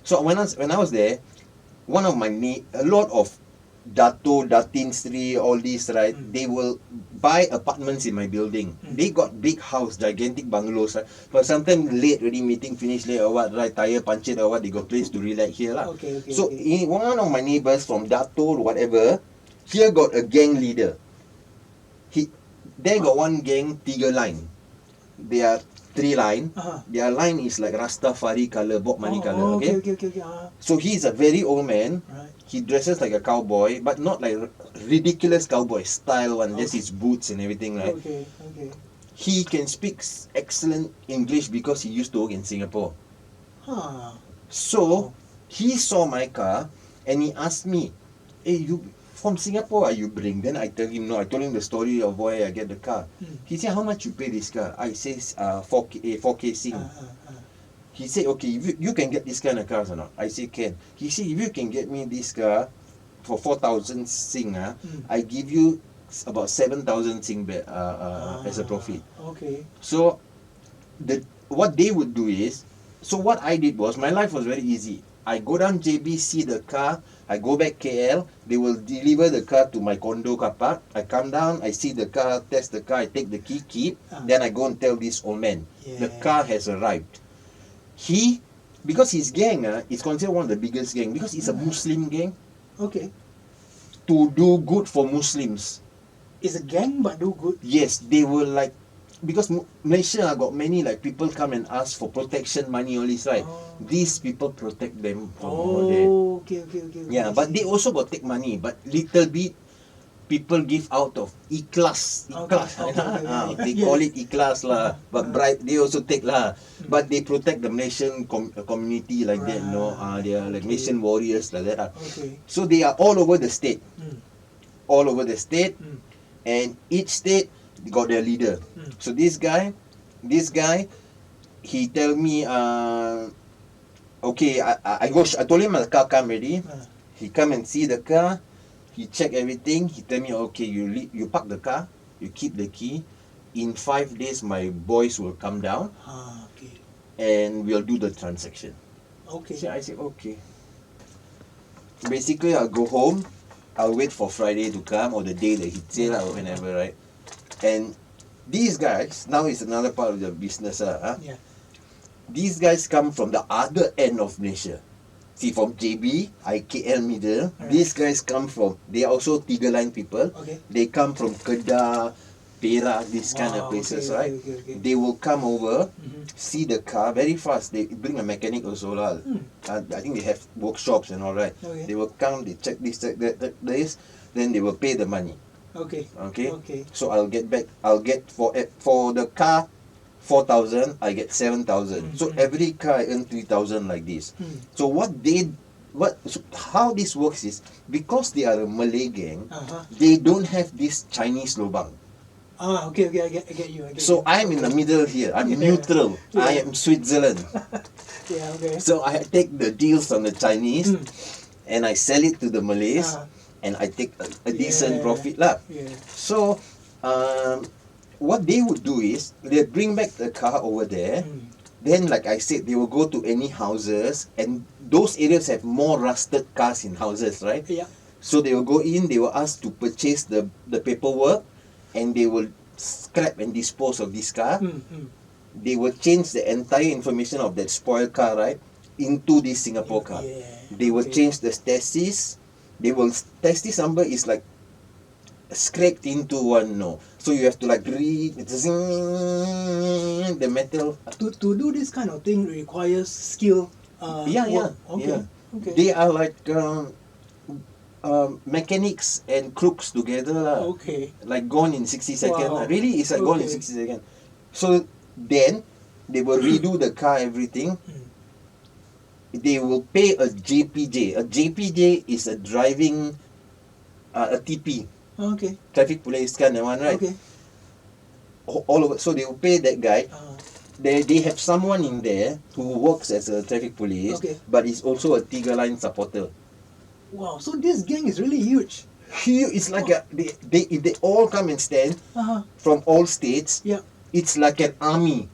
So when I was there, one of my a lot of Dato, Datin Sri, all these, right? They will buy apartments in my building. They got big house, gigantic bungalows, right? But sometimes late already, meeting finished late or what, right? Tire punctured or what, they got place to relax here lah. Okay. So one of my neighbors from Dato or whatever, here got a gang leader. There got one gang, 3 line. They are 3 line. Their line is like Rastafari color, Bob Money color. Okay. So he is a very old man. Right. He dresses like a cowboy, but not like ridiculous cowboy style one. Just his boots and everything, right? Okay. He can speak excellent English because he used to work in Singapore. So he saw my car and he asked me, "Hey, you from Singapore you bring?" Then I tell him no. I told him the story of why I get the car. He said, "How much you pay this car?" I says 4K Sing. He said, "Okay, if you can get this kind of cars or not?" I say can. He said, "If you can get me this car for 4,000 Sing, I give you about 7,000 Sing as a profit." Okay. So what they would do is, so what I did was, my life was very easy. I go down JB, see the car, I go back KL, they will deliver the car to my condo car park. I come down, I see the car, test the car, I take the key, keep, then I go and tell this old man, the car has arrived. Because his gang is considered one of the biggest gang, because it's a Muslim gang. Okay. To do good for Muslims. It's a gang but do good? Yes, they were like, because Malaysia got many like people come and ask for protection money, all this, right? These people protect them from all that. Okay. Yeah, but they also got take money, but little bit people give out of ikhlas. They call it ikhlas lah, but bribe they also take lah. But they protect the Malaysian community like that, they are like Malaysian warriors like that. So they are all over the state. All over the state, and each state got their leader. So this guy, he tell me, okay, I told him the car come ready. He come and see the car. He check everything. He tell me, okay, you park the car, you keep the key. In 5 days, my boys will come down, and we'll do the transaction. Okay. So I said, okay. Basically, I'll go home. I'll wait for Friday to come or the day that he say or whenever, right? And these guys, now is another part of the business. these guys come from the other end of Malaysia. See, from JB, IKL middle. Alright. These guys come from, they are also Tiga Line people. Okay. They come from Kedah, Perak, these kind of Wow, places, okay, right? okay. They will come over, Mhm. see the car very fast. They bring a mechanic also lah. I think they have workshops and all right. Okay. They will come, they check this, check that, this, then they will pay the money. Okay. Okay. Okay. So I'll get for the car 4,000, I get 7,000. So every car I earn 3,000 like this. So how this works is, because they are a Malay gang, they don't have this Chinese lobang. Okay, I get you. So I'm in the middle here. I'm neutral. I am Switzerland. Yeah, okay. So I take the deals from the Chinese and I sell it to the Malays, and I take a decent profit lah. Yeah. So what they would do is they bring back the car over there. Then, like I said, they will go to any houses, and those areas have more rusted cars in houses, right? Yeah. So they will go in, they will ask to purchase the paperwork, and they will scrap and dispose of this car. They will change the entire information of that spoiled car, right, into this Singapore car. Yeah. They will change the chassis. Chassis number is like scraped into one, no. So you have to like read the metal. To do this kind of thing requires skill. Yeah. Okay. They are like mechanics and crooks together lah. Okay. Like Gone in 60 seconds. Wow. Really, it's like Gone in 60 seconds. So then they will redo the car, everything. They will pay a JPJ. A JPJ is a driving, a TP. Okay. Traffic police kind of one, right? Okay. All over. So they will pay that guy. They have someone in there who works as a traffic police, but is also a Tiga Line supporter. Wow. So this gang is really huge. Huge. It's like if they all come and stand from all states. Yeah. It's like an army.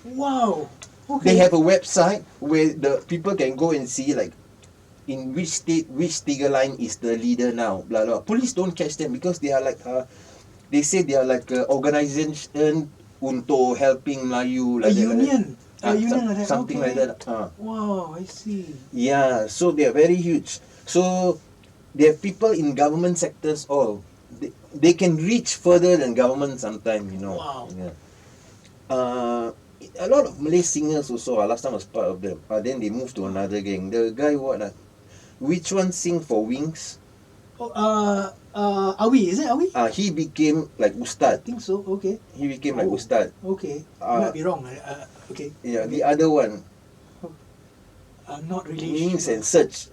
Wow. Okay. They have a website where the people can go and see like in which state which Tiga Line is the leader now. Blah blah. Police don't catch them because they are like they say they are like an organization untuk helping Melayu. Like a union. A union like that. Something like that. Wow, I see. Yeah, so they are very huge. So they have people in government sectors all. They can reach further than government sometimes, you know. Wow. Yeah. A lot of Malay singers also. Last time I was part of them. Then they moved to another gang. The guy which one sing for Wings? Awi, is it Awi? He became like I Ustad. think so. Okay. He became like Ustad. Okay. I might be wrong. Okay. Yeah, the other one, I'm not really Wings sure. and Search.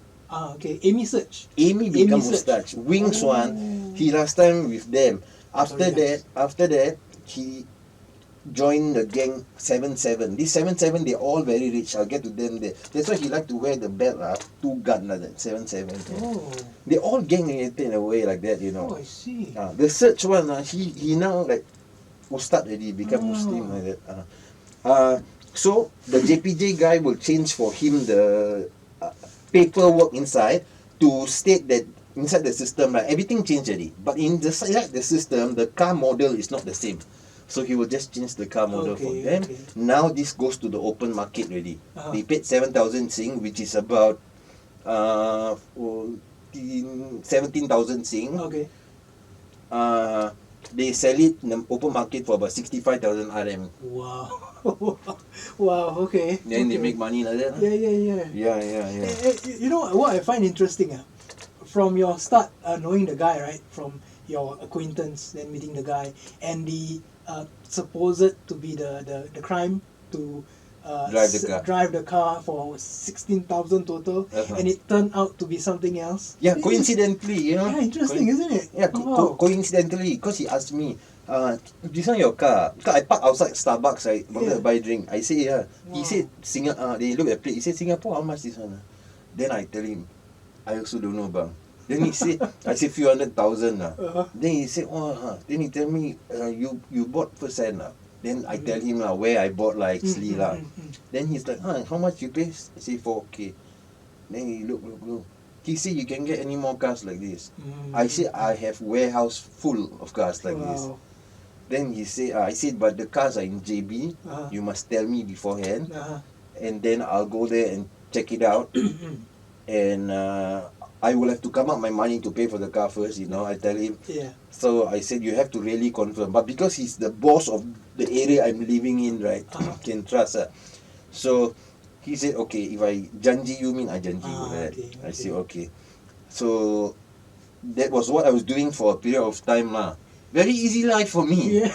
Okay. Amy Search. Amy become Search. Ustad. Wings one, he last time with them. After that, he joined the gang 77. This 77, they're all very rich. I'll get to them there. That's why he like to wear the belt, 2 gun like that, 77. Oh. They all gang related in a way like that, you know. Oh, I see. The Search one, he now like Ustad already, become Muslim like that. So the JPJ guy will change for him the paperwork inside to state that inside the system, like everything changed already. But inside the system, the car model is not the same. So he will just change the car model for them. Now this goes to the open market already. They paid 7,000 Sing, which is about 17,000 Sing. Okay. They sell it in the open market for about 65,000 RM. Wow. Wow, okay. Then they make money like that. Yeah. You know what I find interesting? From your start knowing the guy, right? From your acquaintance, then meeting the guy, and the supposed to be the crime to drive the car for 16,000 total, and it turned out to be something else. Yeah, coincidentally, you know. Yeah, interesting, isn't it? Yeah, coincidentally, because he asked me, this one your car? Because I park outside Starbucks, I wanted to buy drink. I say, yeah. He said, they look at the plate, he said, Singapore, how much this one? Then I tell him, I also don't know, bang. Then he said, I said few 100,000 . Then he said, then he tell me, you bought first-hand . Then I tell him where I bought actually . Then he's like, how much you pay? I say 4K . Then he look. He said, you can get any more cars like this. I said, I have warehouse full of cars like this. Then he say, I said, but the cars are in JB. You must tell me beforehand, and then I'll go there and check it out. And I will have to come up my money to pay for the car first, you know. I tell him. Yeah. So I said, you have to really confirm. But because he's the boss of the area I'm living in, right, can trust. So he said, okay, if I janji you, mean I janji you. Right? Okay, I said, okay. So that was what I was doing for a period of time. Very easy life for me. Yeah.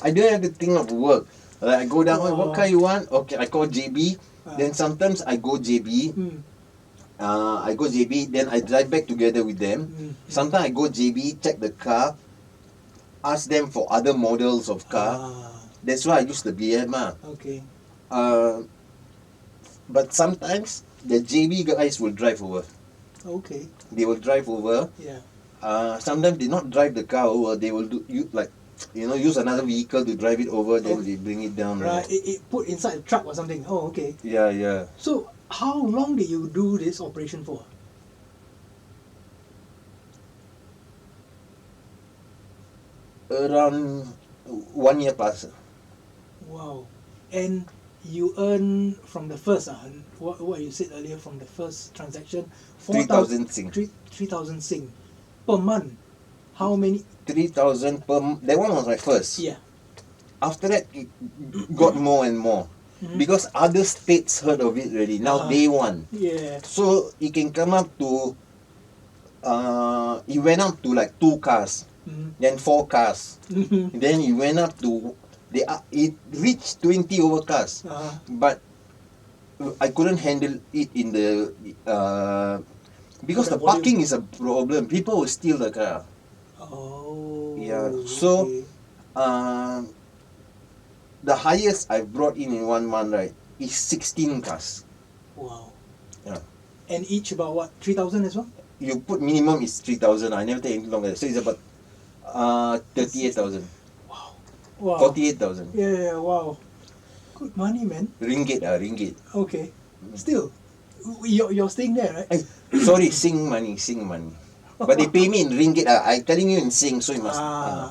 I don't have to think of work. Like I go down, Wow. what car you want? Okay, I call JB. Then sometimes I go JB. I go JB, then I drive back together with them. Sometimes I go JB, check the car, ask them for other models of car. That's why I use the BM. Okay. But sometimes the JB guys will drive over. Okay. They will drive over. Yeah. Sometimes they not drive the car over. They will do use another vehicle to drive it over. Then they bring it down. Right. It put inside a truck or something. Oh, okay. Yeah. So how long did you do this operation for? Around 1 year plus. Wow. And you earn from the first, what you said earlier, from the first transaction, 3,000 Sing. 3,000 Sing per month. How many? 3,000 per month. That one was my first. Yeah. After that, it got more and more. Because other states heard of it already. Now they want. Yeah. So it can come up to, it went up to like 2 cars. Then 4 cars. Then it went up to, it reached 20 over cars. But I couldn't handle it in the, because the parking is a problem. People will steal the car. Oh. Yeah. So, the highest I've brought in 1 month, right, is 16 cars. Wow. Yeah. And each about what? 3,000 as well? You put minimum is 3,000. I never take anything longer. So it's about 38,000. Wow. 48,000. Yeah, wow. Good money, man. Ringgit. Okay. Still, you're staying there, right? Sorry, Sing money. But they pay me in ringgit. I'm telling you in Sing, so you must.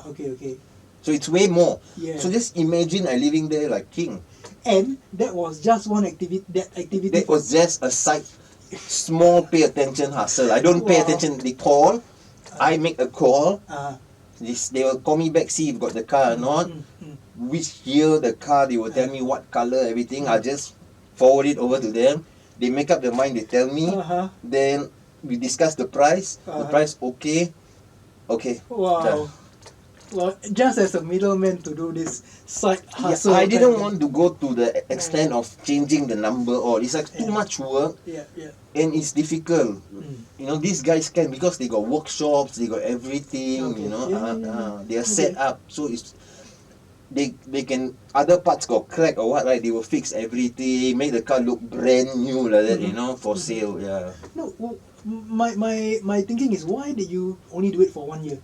Okay. So it's way more. Yeah. So just imagine I living there like king. And that was just one activity. That was just a side, small pay attention hustle. I don't pay attention. They call, I make a call. They will call me back, see if got the car or not. Which year the car, they will tell me what color, everything. I just forward it over to them. They make up their mind, they tell me. Then we discuss the price. The price okay. Wow. Done. Well, just as a middleman to do this side hustle. I didn't want to go to the extent of changing the number or it's like too much work. Yeah. And it's difficult. You know, these guys can because they got workshops, they got everything, you know. They are set up. So it's they can other parts got crack or what, right? They will fix everything, make the car look brand new like that, you know, for sale. Yeah. No, well, my thinking is, why did you only do it for 1 year?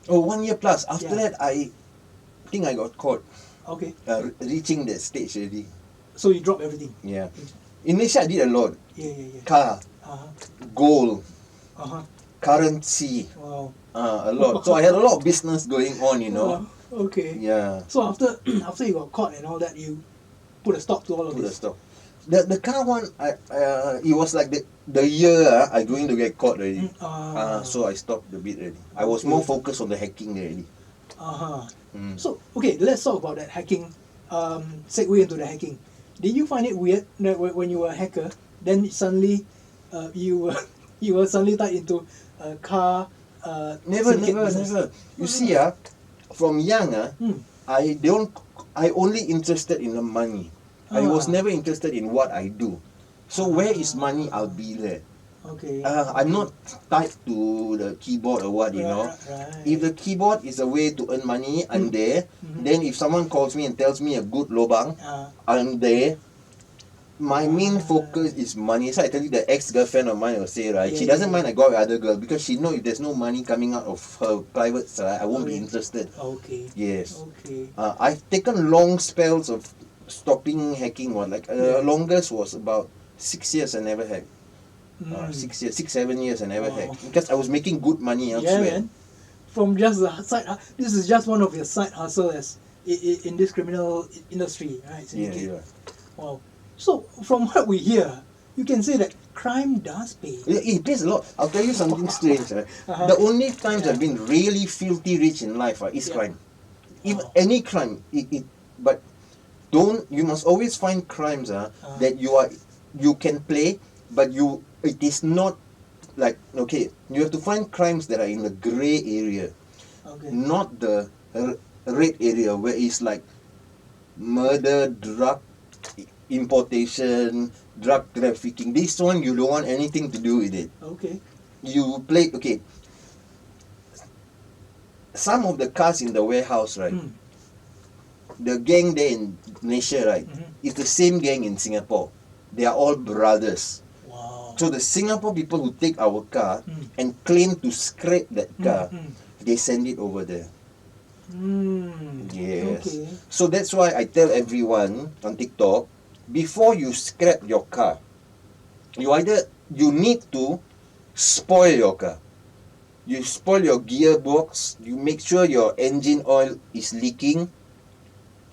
Oh, 1 year plus. After that, I think I got caught. Okay. Reaching that stage already. So you dropped everything? Yeah. In Malaysia, I did a lot. Yeah. Car, gold, currency, Wow. a lot. So I had a lot of business going on, you know. Okay. Yeah. So after you got caught and all that, you put a stop to all of Put a this? stop. The car one, it was like the year I going to get caught already. So I stopped a bit already. I was more focused on the hacking already. So, okay, let's talk about that hacking. Segue into the hacking. Did you find it weird that when you were a hacker, then suddenly you were suddenly tied into a car? Never. business? You see, from young, I only interested in the money. I was never interested in what I do. So where is money, I'll be there. Okay. I'm not tied to the keyboard or what, you know. Right. If the keyboard is a way to earn money, I'm there. Then if someone calls me and tells me a good lobang, I'm there. My main focus is money. So I tell you, the ex-girlfriend of mine will say, right, she doesn't mind I go out with other girls because she know if there's no money coming out of her privates, right, I won't be interested. Okay. Yes. Okay. I've taken long spells of stopping hacking. Longest was about 6 years I never hacked. 6, 7 years I never hacked because I was making good money elsewhere. Yeah, man. from just the side. This is just one of your side hustles in this criminal industry, right? Syndicate. Yeah. Wow. So from what we hear, you can say that crime does pay. It pays a lot. I'll tell you something strange. Uh-huh. The only times Yeah. I've been really filthy rich in life is Yeah. crime. Even Wow. any crime, but you must always find crimes that you can play, but it is not like, okay, you have to find crimes that are in the grey area, Okay. not the red area where it's like murder, drug importation, drug trafficking. This one you don't want anything to do with it. Okay. You play, okay, some of the cars in the warehouse, right? Mm. The gang there in Malaysia, right? It's the same gang in Singapore. They are all brothers. Wow. So the Singapore people who take our car Mm. and claim to scrape that car, Mm. they send it over there. Yes. Okay. So that's why I tell everyone on TikTok, before you scrap your car, you need to spoil your car. You spoil your gearbox, you make sure your engine oil is leaking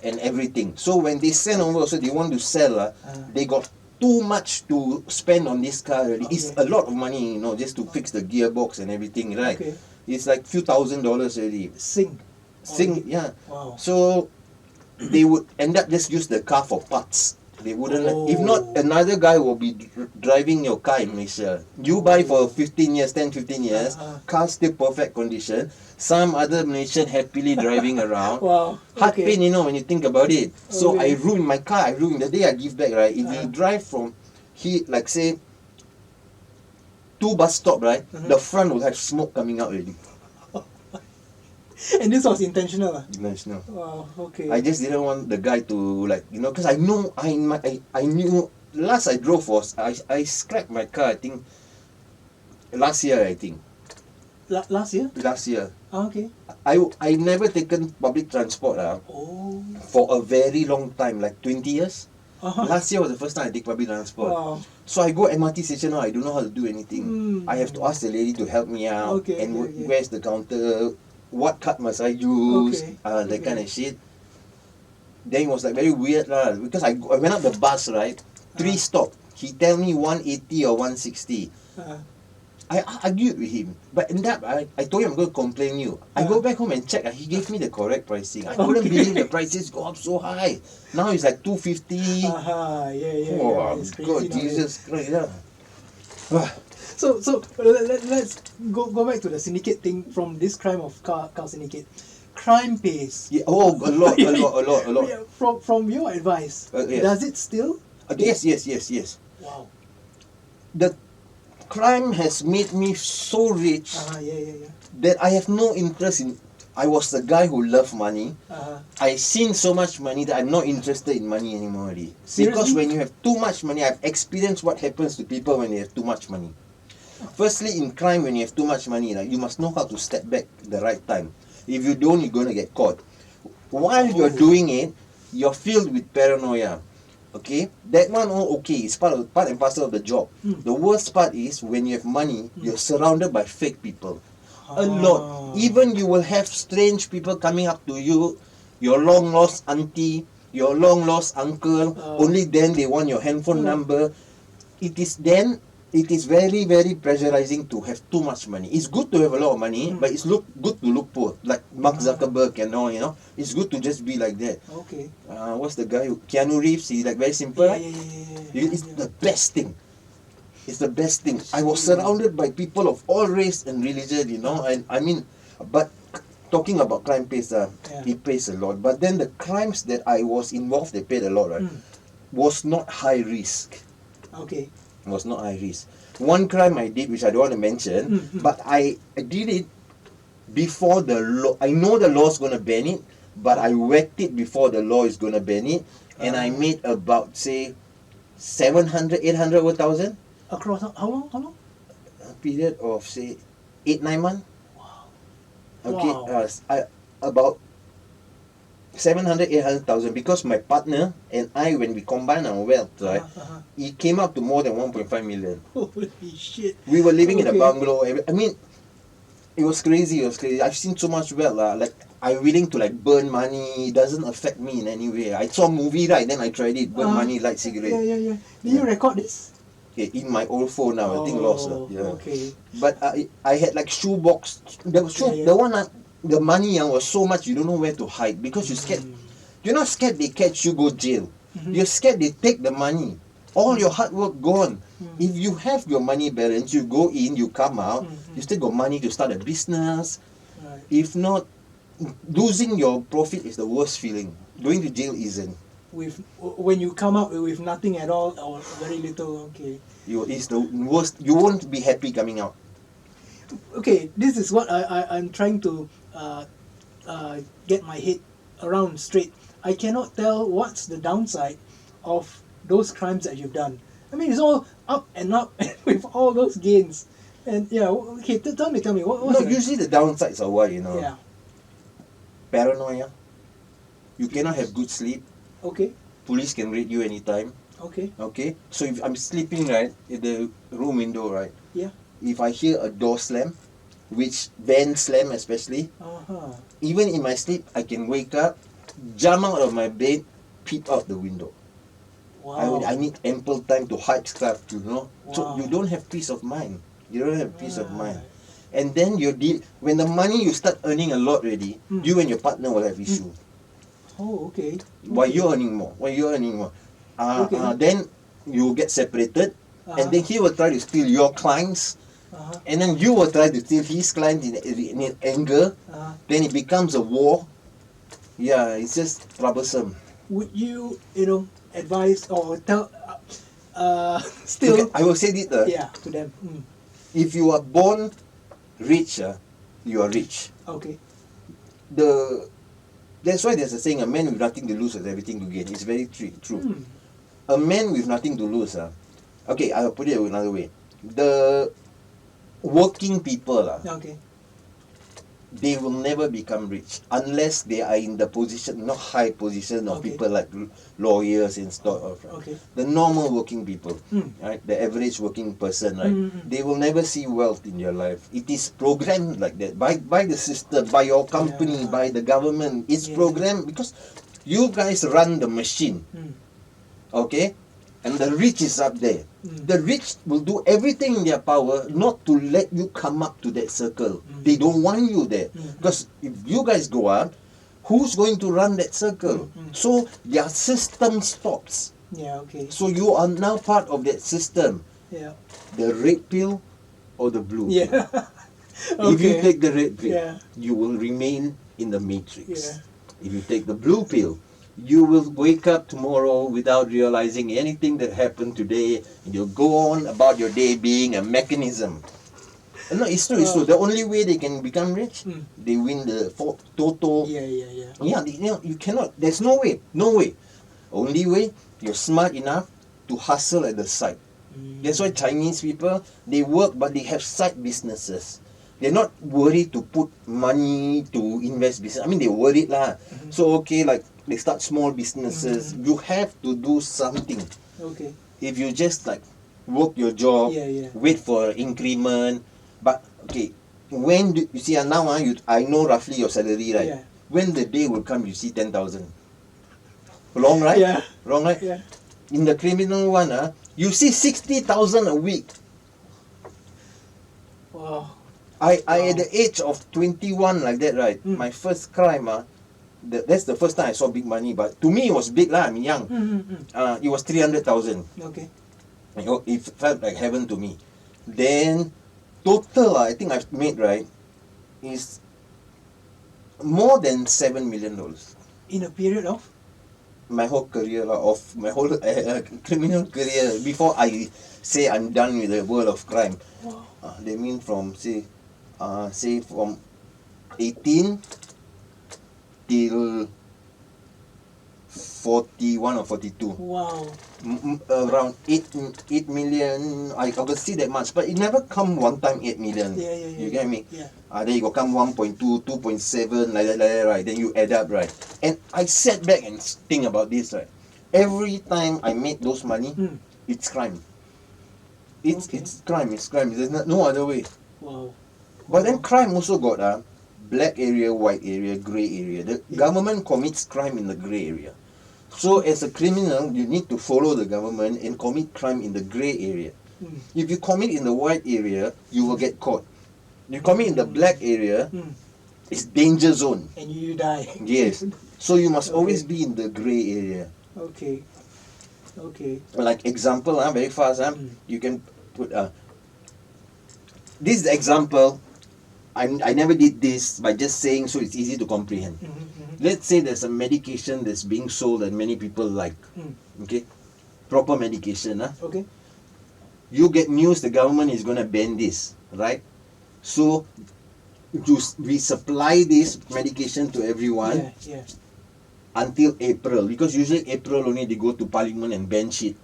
and everything. So when they send over, also they want to sell, they got too much to spend on this car already. It's a lot of money, just to fix the gearbox and everything, right? Okay. It's like few $1,000 already. Yeah. Wow. So they would end up just use the car for parts. They wouldn't. If Oh. not, another guy will be driving your car in Malaysia. You buy for 15 years, 10, 15 years, car still perfect condition. Some other Malaysian happily driving around. Wow. Heart Okay. pain, when you think about it. So Okay. I ruin my car. The day I give back, right? If we drive from here, like say, 2 bus stop, right? The front will have smoke coming out already. And this was intentional. National. Wow. Okay. I just didn't want the guy to because I know I knew last I drove was I scrapped my car. I think last year. Last year. Last year. Okay. I never taken public transport Oh. for a very long time, like 20 years. Uh-huh. Last year was the first time I take public transport. Wow. So I go MRT station now. I don't know how to do anything. I have to ask the lady to help me out. Okay, And okay. where's the counter? What card must I use? Okay, That kind of shit. Then it was like very weird because I went up the bus, right? 3 stop. He tell me 180 or 160. I argued with him, but in that I told him I'm going to complain you. I go back home and check. He gave me the correct pricing. I couldn't believe the prices go up so high. Now it's like 250. Yeah. Oh It's crazy God, now, Jesus Christ! So let's go back to the syndicate thing from this crime of car syndicate. Crime pays. Yeah, a lot. Yeah, from your advice, Yes. does it still? Yes. Wow. The crime has made me so rich Yeah. that I have no interest in. I was the guy who loved money. I've seen so much money that I'm not interested in money anymore already. Because Seriously? when you have too much money, I've experienced what happens to people when they have too much money. Firstly, in crime, when you have too much money, you must know how to step back the right time. If you don't, you're going to get caught. While you're doing it, you're filled with paranoia. Okay? That one, okay, it's part and parcel of the job. The worst part is when you have money, you're surrounded by fake people. A lot. Even you will have strange people coming up to you, your long lost auntie, your long lost uncle. Only then they want your handphone number. It is very, very pressurizing to have too much money. It's good to have a lot of money, but it's good to look poor. Like Mark Zuckerberg and all, It's good to just be like that. Okay. What's the guy Keanu Reeves? He's like very simple. Yeah. It's the best thing. It's the best thing. I was surrounded by people of all race and religion, and I mean, but talking about crime pays, it pays a lot. But then the crimes that I was involved, they paid a lot, right? Was not high risk. Okay. Was not high risk. One crime I did, which I don't want to mention, but I did it before the law. I know the law is going to ban it, but I whacked it before the law is going to ban it, and I made about, say, 700, 800 or 1,000. Across how long? A period of, say, 8-9 months. Wow. Okay, Wow. about 700, 800,000, because my partner and I, when we combine our wealth, right, it came up to more than 1.5 million. Holy shit. We were living in a Okay. bungalow. I mean, It was crazy. I've seen so much wealth. Like, I'm willing to like burn money. It doesn't affect me in any way. I saw a movie, right? Then I tried it. Burn money, light cigarette. Yeah. Did you record this? Okay, in my old phone now. I think lost. Yeah. Okay. But I had like shoebox. The one the money was so much you don't know where to hide because you're scared. You're not scared they catch you go jail. You're scared they take the money. All your hard work gone. If you have your money balance, you go in, you come out, you still got money to start a business. Right. If not, losing your profit is the worst feeling. Going to jail isn't. When you come out with nothing at all or very little, okay. It's the worst. You won't be happy coming out. Okay, this is what I'm trying to get my head around straight. I cannot tell what's the downside of those crimes that you've done. I mean, it's all up and up with all those gains. And yeah, okay, tell me, what's No, usually the downsides are what, Yeah, paranoia. You cannot have good sleep. okay, Police can raid you anytime. okay, Okay? So if I'm sleeping, right, in the room window, right, yeah, if I hear a door slam, which van slam especially, even in my sleep, I can wake up, jump out of my bed, peep out the window. wow. I need ample time to hide stuff, you know. So Wow. you don't have peace of mind. You don't have peace of mind. And then when the money you start earning a lot already, you and your partner will have issue. Oh, okay. Why you earning more? Okay. Then you get separated, and then he will try to steal your clients, and then you will try to steal his clients in anger. Then it becomes a war. Yeah, it's just troublesome. Would you advise or tell still Okay, I will say this. yeah, to them. If you are born rich, you are rich. Okay. That's why there's a saying, a man with nothing to lose has everything to gain. It's very true. A man with nothing to lose, okay, I'll put it another way. The working people, Okay. they will never become rich unless they are in the position, not high position of Okay. people like lawyers and stuff. Okay. The normal working people, right? The average working person, right? They will never see wealth in their life. It is programmed like that by the system, by your company, by the government. It's programmed because you guys run the machine, okay? And the rich is up there. The rich will do everything in their power not to let you come up to that circle. They don't want you there. Because if you guys go up, who's going to run that circle? So their system stops. Yeah, okay. So you are now part of that system. Yeah. The red pill or the blue pill. Yeah. If you take the red pill, Yeah. you will remain in the matrix. Yeah. If you take the blue pill, you will wake up tomorrow without realizing anything that happened today, and you'll go on about your day being a mechanism. No, it's true, it's true. The only way they can become rich, they win the Toto. Yeah. Yeah, you cannot. There's no way. Only way, you're smart enough to hustle at the side. That's why Chinese people, they work but they have side businesses. They're not worried to put money to invest business. I mean, they're worried lah. So okay, like they start small businesses. You have to do something. Okay. If you just like work your job, wait for increment. But okay, when you see now I know roughly your salary, right? Yeah. When the day will come, you see 10,000. Wrong, right? Yeah. Wrong, right? Yeah. In the criminal one, you see 60,000 a week. Wow. I at the age of 21 like that, right? My first crime, that's the first time I saw big money. But to me, it was big lah. I'm young. It was 300,000. Okay. It felt like heaven to me. Then total, I think I've made right is more than $7 million. In a period of? My whole career of my whole criminal career before I say I'm done with the world of crime. Wow. They mean from say from 18 till 41 or 42. Wow. Around 8 million. I could see that much, but it never come one time 8 million. Yeah. You get me? Yeah. Then you go come 1.2, 2.7, like that, right? Then you add up, right? And I sat back and think about this, right? Every time I made those money, it's crime. It's crime. There's no other way. Wow. But then crime also got black area, white area, grey area. The government commits crime in the grey area. So as a criminal, you need to follow the government and commit crime in the grey area. If you commit in the white area, you will get caught. You commit in the black area, it's danger zone. And you die. Yes. So you must Okay. always be in the grey area. Okay. Okay. Like example, very fast, you can put this example. I never did this by just saying, so it's easy to comprehend. Let's say there's a medication that's being sold that many people like. Okay, proper medication. Okay. You get news the government is gonna ban this, right? So we supply this medication to everyone Yeah. until April, because usually April only they go to Parliament and ban shit.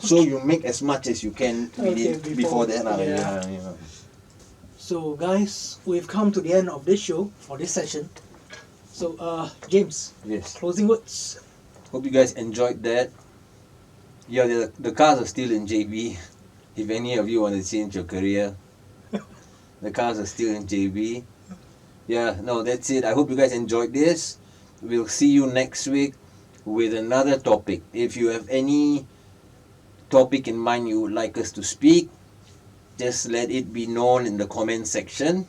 So you make as much as you can Okay, before that. yeah. So guys, we've come to the end of this show, or this session. So James, Yes. closing words. Hope you guys enjoyed that. Yeah, the cars are still in JB. If any of you want to change your career, the cars are still in JB. Yeah, no, that's it. I hope you guys enjoyed this. We'll see you next week with another topic. If you have any topic in mind you would like us to speak, just let it be known in the comment section,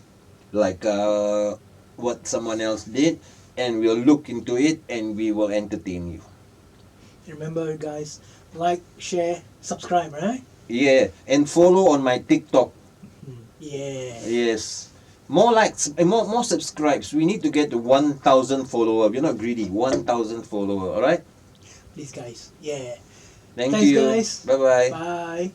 like what someone else did, and we'll look into it and we will entertain you. Remember, guys, like, share, subscribe, right? Yeah, and follow on my TikTok. Yeah. Yes. More likes and more subscribes. We need to get to 1,000 follower. We're not greedy. 1,000 follower. All right. Please, guys. Yeah. Thank Thanks, you. guys. Bye bye. Bye.